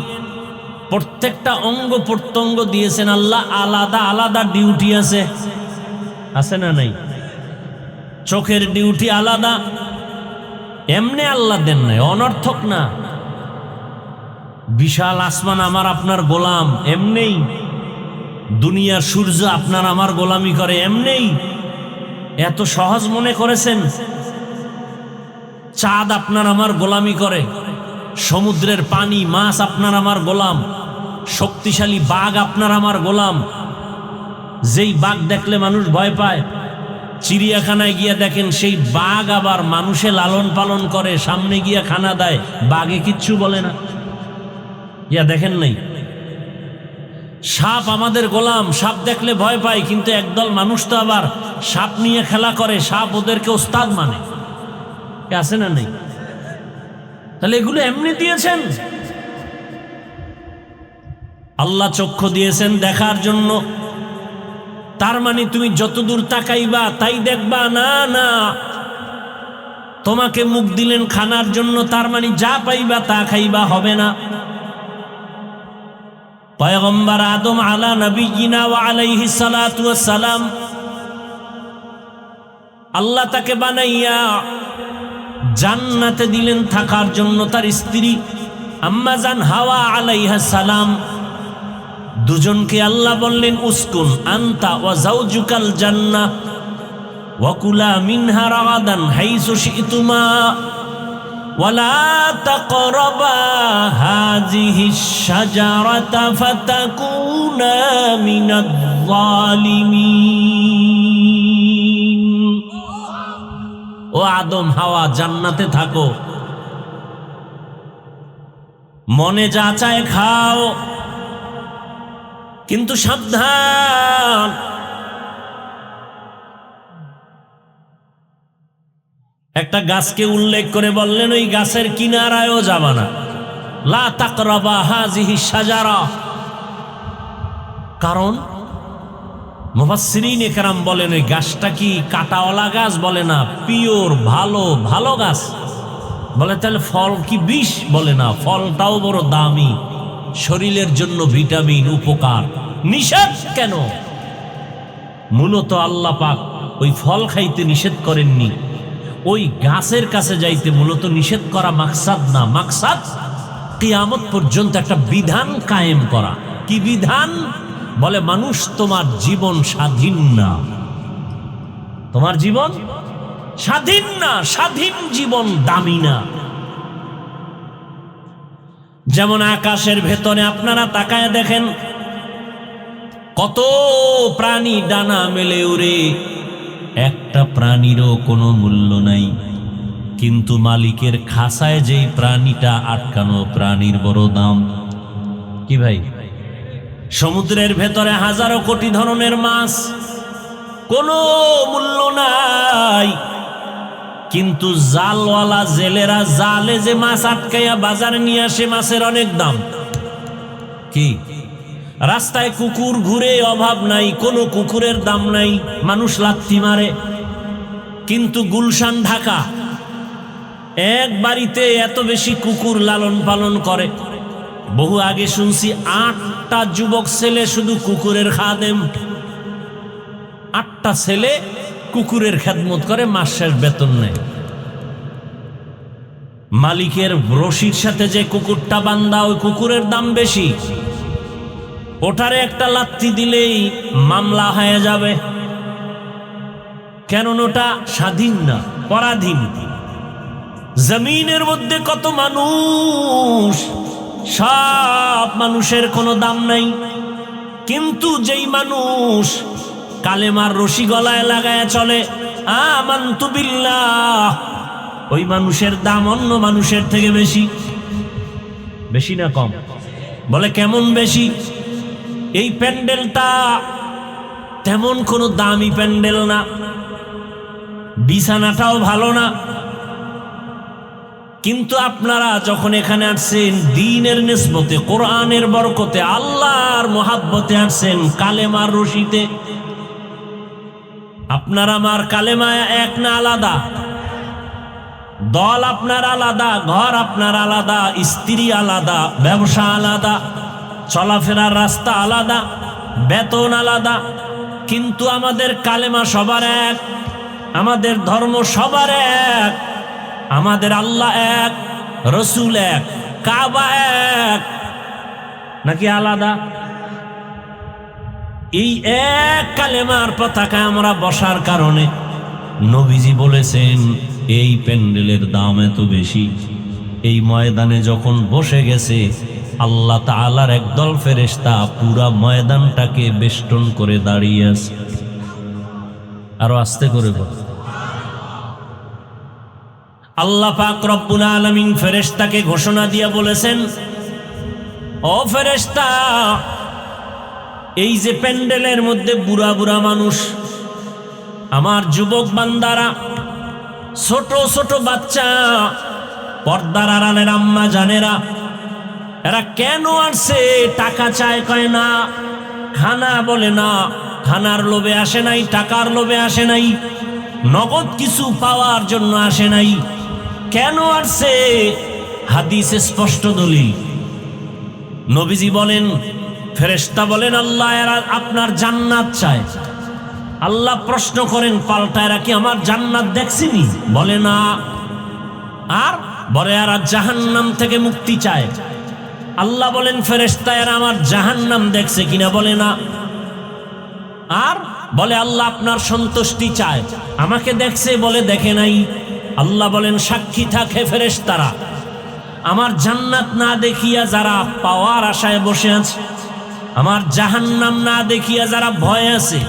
প্রত্যেকটা অঙ্গ প্রত্যঙ্গ দিয়েছেন আল্লাহ। আলাদা আলাদা ডিউটি আছে, আছে না নাই? চোখের ডিউটি আলাদা, এমনি আল্লাহ দেন নাই, অনর্থক না। বিশাল আসমান আমার আপনার গোলাম, এমনেই। দুনিয়ার সূর্য আপনার আমার গোলামি করে, এমনেই। এত সহজ মনে করেছেন? চাঁদ আপনার আমার গোলামি করে, সমুদ্রের পানি, মাছ আপনার আমার গোলাম, শক্তিশালী বাঘ আপনার আমার গোলাম। যেই বাঘ দেখলে মানুষ ভয় পায়, চিড়িয়াখানায় গিয়া দেখেন সেই বাঘ আবার মানুষে লালন পালন করে, সামনে গিয়া খানা দেয়, বাঘে কিচ্ছু বলে না। ইয়া দেখেন নাই? সাপ আমাদের গোলাম, সাপ দেখলে ভয় পায়, কিন্তু একদল মানুষ তো আবার সাপ নিয়ে খেলা করে, সাপ ওদেরকে ওস্তাদ মানে। আছে না নেই? তাহলে এগুলো এমনি দিয়েছেন? আল্লাহ চক্ষু দিয়েছেন দেখার জন্য। তার মানে তুমি যতদূর তাকাইবা তাই দেখবা? না, না, তোমাকে মুখ দিলেন খানার জন্য, তার মানে যা পাইবা তা খাইবা, হবে না। পয়গম্বর আদম আলা নবিয়িনা ওয়া আলাইহিস সালাতু ওয়াস সালাম, আল্লাহ তাকে বানাইয়া জান্নাতে দিলেন থাকার জন্য। তার স্ত্রী আম্মা জান হাওয়া আলাইহা সালাম, দুজনকে আল্লাহ বললেন উসকুন আনতা ওয়া যাওজুকাল জান্নাহ ওয়া কুলা মিনহা রাগাদান হাইসু শি'তুমা ওয়া লা তাকরাবা হাযিহিশ শাজারাতা ফাতাকুনা মিনাজ যালিমিন। ও আদম হাওয়া, জান্নাতে থাকো, মনে যা চায় খাও, কিন্তু সাবধান, একটা গাছকে উল্লেখ করে বললেন ওই গাছের কিনারায়ও যাবা না, লা তাকরাবা হাযিহিশ শাজারা। কারণ মুফাসসিরিন একরাম বলেন ওই গাছটা কি কাঁটাওয়ালা গাছ? বলে না, পিওর ভালো ভালো গাছ। বলে তাহলে ফল কি বিষ? বলে না, ফলটাও বড় দামি, শরীরের জন্য ভিটামিন, উপকার। নিষেধ কেন? মূলত আল্লাহ পাক ওই ফল খাইতে নিষেধ করেননি, ওই গাছের কাছে যাইতে মূলত নিষেধ করা মাকসাদ না। মাকসাদ কিয়ামত পর্যন্ত একটা বিধান কায়েম করা। কি বিধান? বলে মানুষ তোমার জীবন স্বাধীন না, তোমার জীবন স্বাধীন না, স্বাধীন জীবন দামি না। যেমন আকাশের ভেতরে আপনারা তাকায় দেখেন কত প্রাণী ডানা মেলে উড়ে, একটা প্রাণীরও কোনো মূল্য নাই, কিন্তু মালিকের খাসায় যেই প্রাণীটা আটকানো, প্রাণীর বড় দাম। কি ভাই? সমুদ্রের ভেতরে হাজারো কোটি ধরনের মাছ, কোনো মূল্য নাই, কিন্তু জালওয়ালা জেলেরা জালে যে মাছ আটকাইয়া বাজারে নিয়ে আসে, মাছের অনেক দাম। কি? রাস্তায় কুকুর ঘুরে, অভাব নাই, কোনো কুকুরের দাম নাই, মানুষ লাথি মারে। কিন্তু গুলশান ঢাকা এক বাড়িতে এত বেশি কুকুর লালন পালন করে। বহু আগে শুনছি 8টা যুবক ছেলে শুধু কুকুরের খাদেম, 8টা ছেলে কুকুরের খেদমত করে, মাস শেষ বেতন নেয়। মালিকের রশির সাথে যে কুকুরটা বান্ধা, ওই কুকুরের দাম বেশি, ওটারে একটা লাথি দিলেই মামলা হয়ে যাবে। কেন? ওটা স্বাধীন না, পরাধীন। জমিনের মধ্যে কত মানুষ, সব মানুষের কোনো দাম নাই, কিন্তু যেই মানুষ কালেমার রশি গলায় লাগায় চলে, আমানতু বিল্লাহ, ওই মানুষের দাম অন্য মানুষের থেকে বেশি। বেশি না কম? বলে কেমন বেশি? এই প্যান্ডেলটা তেমন কোনো দামি প্যান্ডেল না, বিছানাটাও ভালো না, কিন্তু আপনারা যখন এখানে আসছেন দ্বীনের নিসবতে, কোরআনের বরকতে, আল্লাহর মহাব্বতে আসছেন, কালেমার রশিতে। আপনার আমার কালেমা এক না আলাদা? দল আপনার আলাদা, ঘর আপনার আলাদা, স্ত্রী আলাদা, ব্যবসা আলাদা, চলাফেরার রাস্তা আলাদা, বেতন আলাদা, কিন্তু আমাদের কালেমা সবার এক, আমাদের ধর্ম সবার এক, আমাদের আল্লাহ এক, রসুল এক, কাবা এক, নাকি আলাদা? এই এক কালেমার পতাকা আমরা বসার কারণে নবীজি বলেছেন এই প্যান্ডেলের দাম এত বেশি। এই ময়দানে যখন বসে গেছে, আল্লাহ তাআলার একদল ফেরেশতা পুরা ময়দানটাকে বেষ্টন করে দাঁড়িয়ে আছে। আরো আস্তে করে বল। আল্লাহ পাক রব্বুল আলামিন ফেরেশতাকে ঘোষণা দিয়ে বলেছেন, ও ফেরেশতা, এই যে প্যান্ডেলের মধ্যে বুড়া বুড়া মানুষ, আমার যুবক বান্দারা, ছোট ছোট বাচ্চা, পর্দার আড়ালের আম্মা জানেরা, এরা কেন আসছে? টাকা চায়, কয় না, খানা বলে না, খানার লোভে আসে নাই, টাকার লোভে আসে নাই, নগদ কিছু পাওয়ার জন্য আসে নাই। কেন আসছে? হাদিসে স্পষ্ট দলিল। নবীজি বলেন, ফেরেশতা বলেন আল্লাহ এরা আপনার জান্নাত চায়। আল্লাহ প্রশ্ন করেন পাল্টা, এরা কি আমার জান্নাত দেখছেনি? বলে না। আর বলে এরা জাহান্নাম থেকে মুক্তি চায়। আল্লাহ বলেন ফেরেশতা এরা আমার জাহান্নাম দেখছে কিনা? বলে না। আর বলে আল্লাহ আপনার সন্তুষ্টি চায়, আমাকে দেখছে? বলে দেখে নাই। আল্লাহ বলেন সাক্ষী থাকে ফেরেশতারা, আমার জান্নাত না দেখিয়া যারা পাওয়ার আশায় বসে আছে, আমার জাহান্নাম না দেখিয়া যারা ভয় আছে,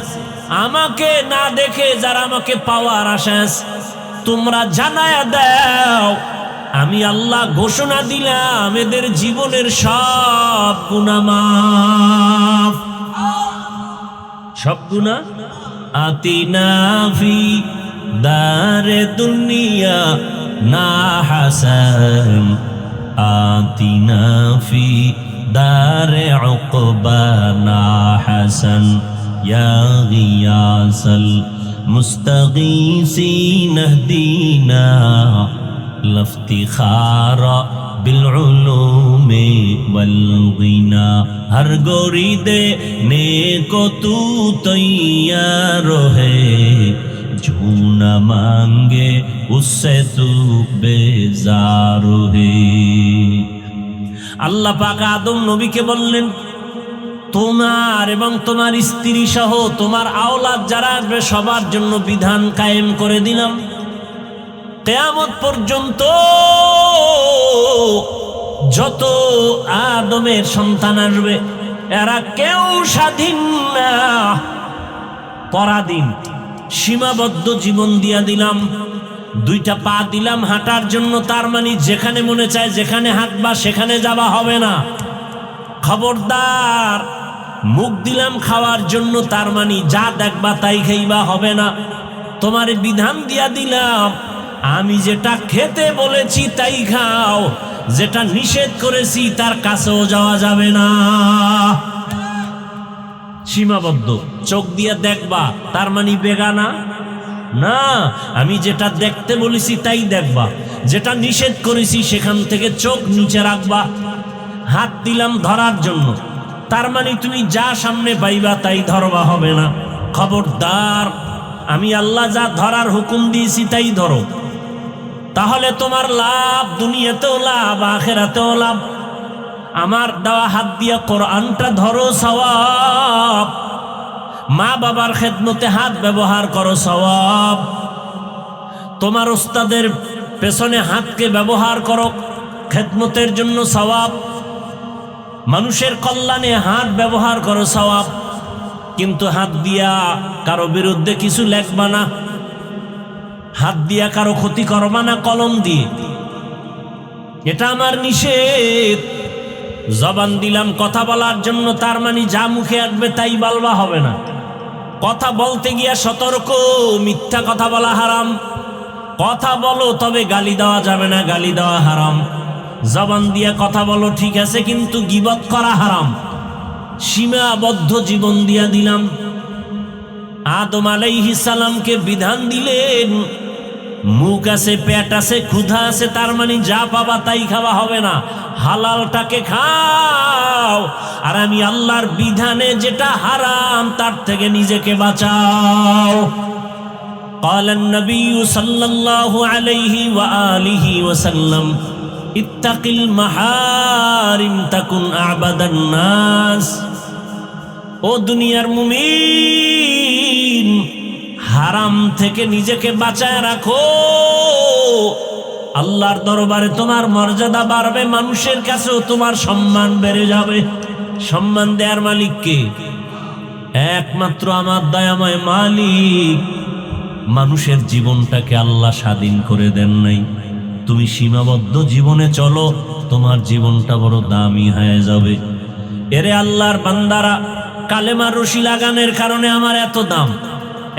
আমাকে না দেখে যারা আমাকে পাওয়ার আশায় আছে, তোমরা জানায়া দাও আমি আল্লাহ ঘোষণা দিলাম এদের জীবনের সব গুনাহ মাফ। সব গুনাহ। আতিনা ফি দারে দুনিয়া না হাসান, আতিনা ফি দারে উকবা না হাসান, ইয়া গিয়াসাল মুস্তাগীসিন ইহদিনা লফতিখারা বিল উলুমি ওয়াল গিনা। हर गोरी दे ने को तू तैयार है, झूना मांगे उससे तू बेजार है। আল্লাহ পাক আদম নবীকে বললেন, তোমার এবং তোমার স্ত্রী সহ তোমার আওলাদ যারা আসবে সবার জন্য বিধান কায়েম করে দিলাম। কিয়ামত পর্যন্ত যত আদমের সন্তান আসবে এরা কেউ স্বাধীন না, পরাধীন, সীমাবদ্ধ জীবন দিয়া দিলাম। দুইটা পা দিলাম হাঁটার জন্য, তার মানে যেখানে মনে চায় যেখানে হাঁটবা সেখানে যাওয়া হবে না। খবরদার মুখ দিলাম খাওয়ার জন্য, তার মানে যা দেখবা তাই খাইবা, হবে না। তোমার বিধান দিয়া দিলাম আমি যেটা খেতে বলেছি তাই খাও, যেটা নিষেধ করেছি তার কাছেও যাওয়া যাবে না। সীমাবদ্ধ। চোখ দিয়ে দেখবা তার মানে বেগানা না, আমি যেটা দেখতে বলেছি তাই দেখবা, যেটা নিষেধ করেছি সেখান থেকে চোখ নিচে রাখবা। হাত দিলাম ধরার জন্য, তার মানে তুমি যা সামনে পাইবা তাই ধরবা, হবে না। খবরদার আমি আল্লাহ যা ধরার হুকুম দিয়েছি তাই ধরো, তাহলে তোমার লাভ, দুনিয়াতেও লাভ আখিরাতেও লাভ। আমার দেওয়া হাত দিয়া কোরআনটা ধরো, সওয়াব। মা বাবার খেদমতে হাত ব্যবহার করো, সওয়াব। তোমার ওস্তাদের পেছনে হাতকে ব্যবহার করো খেদমতের জন্য, সওয়াব। মানুষের কল্যাণে হাত ব্যবহার করো, সওয়াব। কিন্তু হাত দিয়া কারো বিরুদ্ধে কিছু লেখবা না, হাত দিয়া কারো ক্ষতি করবা না কলম দিয়ে, এটা আমার নিষেধ। জবান দিলাম কথা বলার জন্য, তার মানে যা মুখে আসবে তাই বলবা, হবে না। কথা বলতে গিয়া সতর্ক, মিথ্যা কথা বলা হারাম। কথা বলো তবে গালি দেওয়া যাবে না, গালি দেওয়া হারাম। জবান দিয়া কথা বলো ঠিক আছে, কিন্তু গীবত করা হারাম। সীমাবদ্ধ জীবন দিয়া দিলাম। আদম আলাইহিস সালামকে বিধান দিলেন, মুখ আছে, পেট আছে, ক্ষুধা আছে, তার মানে যা পাবা তাই খাওয়া, হবে না। হালালটাকে খাও, আর আমি আল্লাহর বিধানে যেটা হারাম তার থেকে নিজেকে বাঁচাও। قال النبي صلى الله عليه وآله وسلم اتق المحارم تكن أعبد الناس। ও দুনিয়ার মুমিন, হারাম থেকে নিজেকে বাঁচায় রাখো, আল্লাহর দরবারে তোমার মর্যাদা বাড়বে, মানুষের কাছেও তোমার সম্মান বেড়ে যাবে। সম্মান দেয়ার মালিক কে? একমাত্র আমার দয়াময় মালিক। মানুষের জীবনটাকে আল্লাহ স্বাধীন করে দেন নাই। তুমি সীমাবদ্ধ জীবনে চলো, তোমার জীবনটা বড় দামি হয়ে যাবে। এরে আল্লাহর বান্দারা, কালেমার রশি লাগানোর কারণে আমার এত দাম।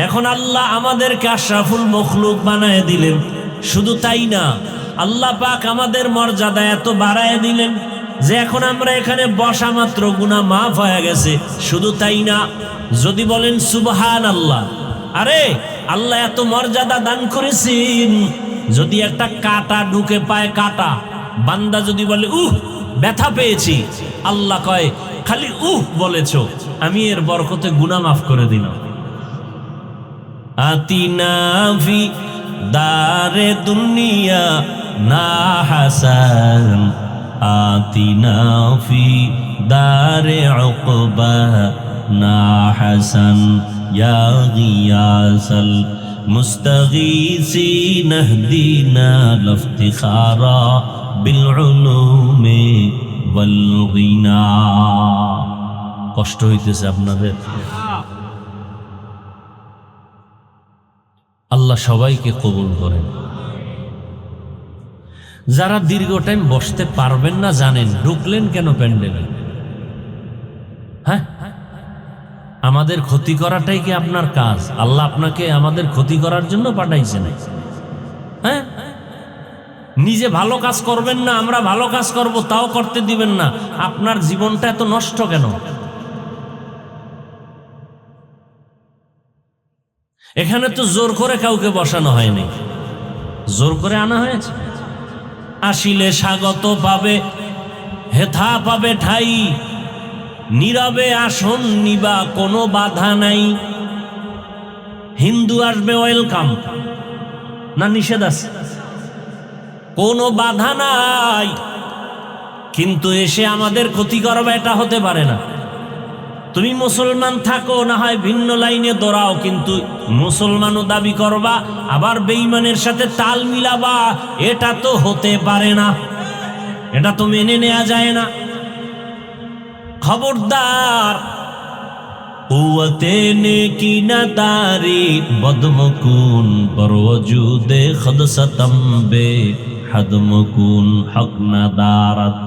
এখন আল্লাহ আমাদেরকে আশরাফুল মখলুক বানায় দিলেন। শুধু তাই না, আল্লাহ পাক আমাদের মর্যাদা এত বাড়ায় দিলেন যে এখন আমরা এখানে বসা মাত্র গুনাহ মাফ হয়ে গেছে। শুধু তাই না, যদি বলেন সুবহানাল্লাহ, আরে আল্লাহ এত মর্যাদা দান করেছেন, যদি একটা কাঁটা ঢুকে পায়, কাঁটা, বান্দা যদি বলে উহ ব্যথা পেয়েছি, আল্লাহ কয় খালি উহ বলেছো, আমি এর বরকতে গুনাহ মাফ করে দিলাম। আতিনা ফি দারে দুনিয়া না হাসান, আতিনা ফি দারে উকবা না হাসান, ইয়া গিয়াসাল মুস্তাগীসিন ইহদিনা লিফতিখারা বিল উলুমি ওয়াল গিনা। কষ্ট হইতেছে আপনাদের? আল্লাহ সবাইকে কবুল করেন। যারা দীর্ঘ টাইম বসতে পারবেন না, জানেন ঢুকলেন কেন প্যান্ডেলে? হ্যাঁ, আমাদের ক্ষতি করাটাই কি আপনার কাজ? আল্লাহ আপনাকে আমাদের ক্ষতি করার জন্য পাঠাইছেন? হ্যাঁ, নিজে ভালো কাজ করবেন না, আমরা ভালো কাজ করব তাও করতে দিবেন না। আপনার জীবনটা এত নষ্ট কেন? এখানে তো জোর করে কাউকে বসানো হয়নি, জোর করে আনা হয়েছে। আসিলে স্বাগত পাবে, হেথা পাবে ঠাই, নীরবে আসন নিবা কোনো বাধা নাই। হিন্দু আসবে ওয়েলকাম, না নিষেধ আছে? কোনো বাধা নাই, কিন্তু এসে আমাদের ক্ষতি করবে এটা হতে পারে না। তুমি মুসলমান থাকো, না হয় ভিন্ন লাইনে দৌড়াও, কিন্তু মুসলমানও দাবি করবা আবার বেঈমানের সাথে তাল মিলাবা, এটা তো হতে পারে না, এটা তো মেনে নেওয়া যায় না। খবরদার, কুওয়াতে নেকি না তারি বদমকুন বরওজুদে খদসতম বে হদমকুন হক না দারাত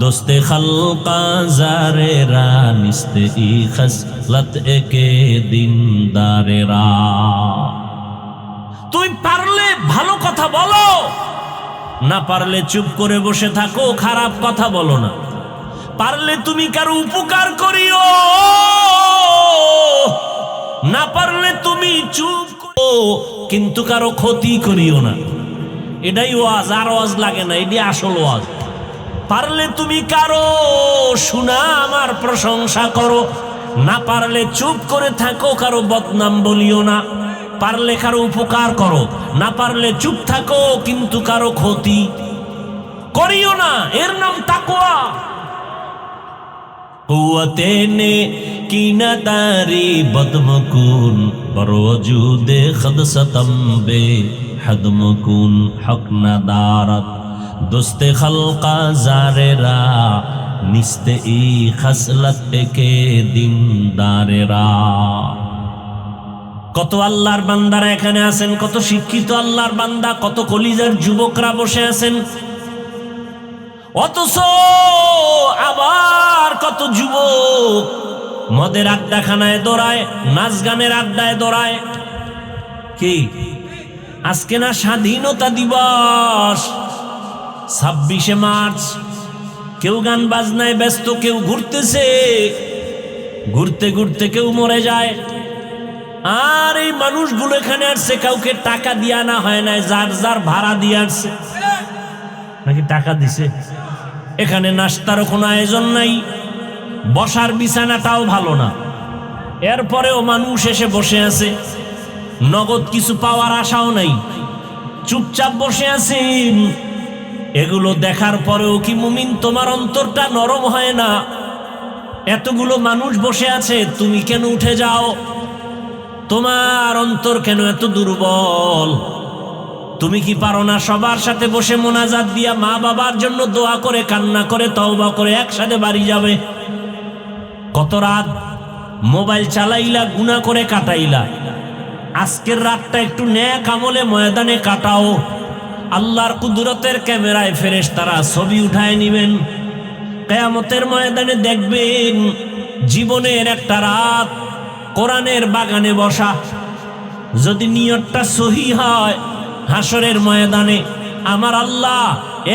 দোস্তে খলকা জারেরা নিস্তে ই খসলত একে দিনদারেরা। তুমি পারলে ভালো কথা বলো, না পারলে চুপ করে বসে থাকো, খারাপ কথা বলো না। পারলে তুমি কারো উপকার করিও, না পারলে তুমি চুপ করো, কিন্তু কারো ক্ষতি করিও না। এটাই ওয়াজ, আর ওয়াজ লাগে না, এটি আসল ওয়াজ। পারলে তুমি কারো শোনা আমার প্রশংসা করো, না পারলে চুপ করে থাকো, কারো বদনাম বলিও না। পারলে কারো উপকার করো, না পারলে চুপ থাকো, কিন্তু কারো ক্ষতি করিও না। এর নাম তাকওয়া। কুওয়াতে নে কি না তারি বদমকুন বরওজুদে খদসতম বে হদমকুন হক না দারাত দোস্তে খলকা জারেরা নিস্তে ই খসলত একে দিনদারেরা। কত আল্লাহর বান্দারা এখানে আছেন, কত শিক্ষিত আল্লাহর বান্দা, কত কলিজার যুবকরা বসে আছেন, অথচ আবার কত যুবক মদের আড্ডাখানায় দৌড়ায়, নাচ গানের আড্ডায় দৌড়ায়। কি আজকে না স্বাধীনতা দিবস, 26শে মার্চ? কেউ গান বাজনায় ব্যস্ত, কেউ ঘুরতেছে, ঘুরতে ঘুরতে কেউ মরে যায়। আর এই মানুষগুলো এখানে আসছে, কাউকে টাকা দিয়ে আনা হয় না, যার যার ভাড়া দিয়ে আসছে। নাকি টাকা দিছে? এখানে নাস্তারও কোনো আয়োজন নাই, বসার বিছানাটাও ভালো না, এরপরেও মানুষ এসে বসে আছে, নগদ কিছু পাওয়ার আশাও নাই, চুপচাপ বসে আছেন। এগুলো দেখার পরেও কি মুমিন তোমার অন্তরটা নরম হয় না? এতগুলো মানুষ বসে আছে, তুমি কেন উঠে যাও? তোমার অন্তর কেন এত দুর্বল? তুমি কি পারো না সবার সাথে বসে মোনাজাত দিয়া মা বাবার জন্য দোয়া করে, কান্না করে, তওবা করে একসাথে বাড়ি যাবে? কত রাত মোবাইল চালাইলা, গুনাহ করে কাটাইলা। আজকের রাতটা একটু নেক আমলে ময়দানে কাটাও। আল্লাহর কুদরতের ক্যামেরায় ফেরেশতারা ছবি উঠায় নিবেন। কিয়ামতের ময়দানে দেখবেন জীবনের একটা রাত কোরআনের বাগানে বসা। যদি নিয়তটা সহি হয়, হাসরের ময়দানে আমার আল্লাহ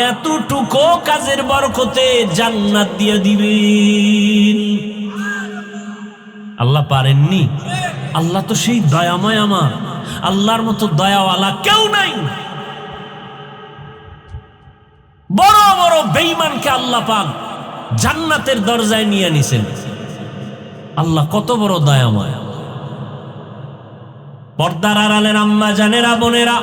এতটুকু কাজের বরকতে জান্নাত দিয়ে দিবেন। আল্লাহ পারেননি? আল্লাহ তো সেই দয়াময় আমার। আল্লাহর মতো দয়াওয়ালা কেউ নাই। বড় বড় বেঈমানকে আল্লাহ পাক জান্নাতের দরজায় নিয়ে নিছেন। আল্লাহ কত বড় দয়াময়। পর্দার আড়ালের আম্মা জানেরা, বোনেরা,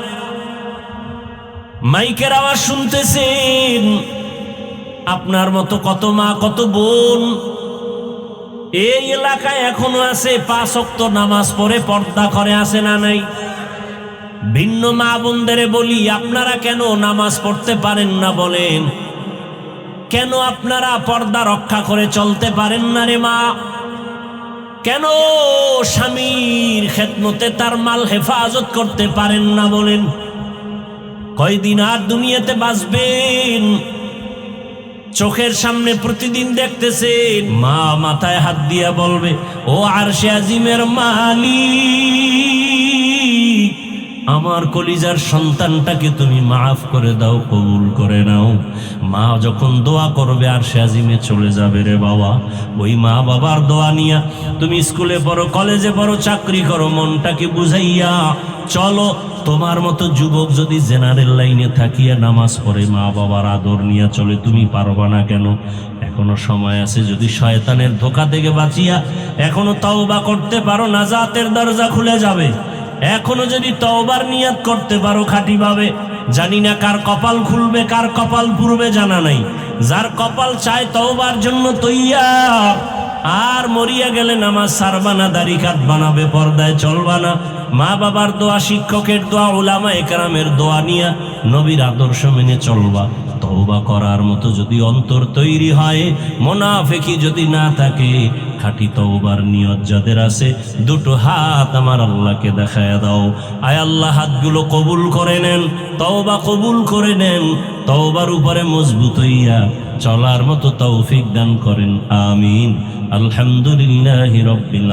মাইকের আওয়াজ শুনতেছেন, আপনার মতো কত মা কত বোন এই এলাকায় এখনো আছে, 5 ওয়াক্ত নামাজ পড়ে পর্দা করে, আছে না নাই? ভিন্ন মা বোনদের বলি, আপনারা কেন নামাজ পড়তে পারেন না বলেন? কেন আপনারা পর্দা রক্ষা করে চলতে পারেন না রে মা? কেন স্বামীর খেদমতে তার মাল হেফাজত করতে পারেন না বলেন? কয়দিন আর দুনিয়াতে বাঁচবেন? চোখের সামনে প্রতিদিন দেখতেছেন, মা মাথায় হাত দিয়া বলবে, ও আরশে আজিমের মালিক, আমার কলিজার সন্তানটাকে তুমি মাফ করে দাও, কবুল করে নাও। মা যখন দোয়া করবে আরশে আজিমে চলে যাবে রে বাবা। ওই মা বাবার দোয়া নিয়া তুমি স্কুলে পড়ো, কলেজে পড়ো, চাকরি করো, মনটাকে বুঝাইয়া চলো। তোমার মতো যুবক যদি জেনারেল লাইনে থাকিয়া নামাজ পড়ে মা বাবার আদর নিয়ে চলে, তুমি পারবা না কেন? এখনো সময় আছে, যদি শয়তানের ধোঁকা থেকে বাঁচিয়া এখনো তওবা করতে পারো, নাজাতের দরজা খুলে যাবে। এখনো যদি তওবার নিয়াত করতে পারো খাঁটিভাবে, জানি না কার কপাল খুলবে কার কপাল পুরবে জানা নাই। যার কপাল চায় তওবার জন্য তৈয়ার, আর মরিয়া গেলে নামাজ ছাড়বা না, দাড়ি কাটবা না, বেপরদায় চলবা না। মা বাবার দোয়া, শিক্ষকের দোয়া, উলামায়ে কেরামের দোয়া নিয়া নবীর আদর্শ মেনে চলবা। তওবা করার মতো যদি অন্তর তৈরি হয়, মুনাফিকি যদি না থাকে, খাঁটি তওবার নিয়ত যাদের আছে, দুটো হাত আমার আল্লাহকে দেখায়া দাও। আয় আল্লাহ, হাতগুলো কবুল করে নেন, তওবা কবুল করে নেন, তওবার উপরে মজবুত হইয়া চলার মতো তৌফিক দান করেন। আমিন। আলহামদুলিল্লাহি রাব্বিল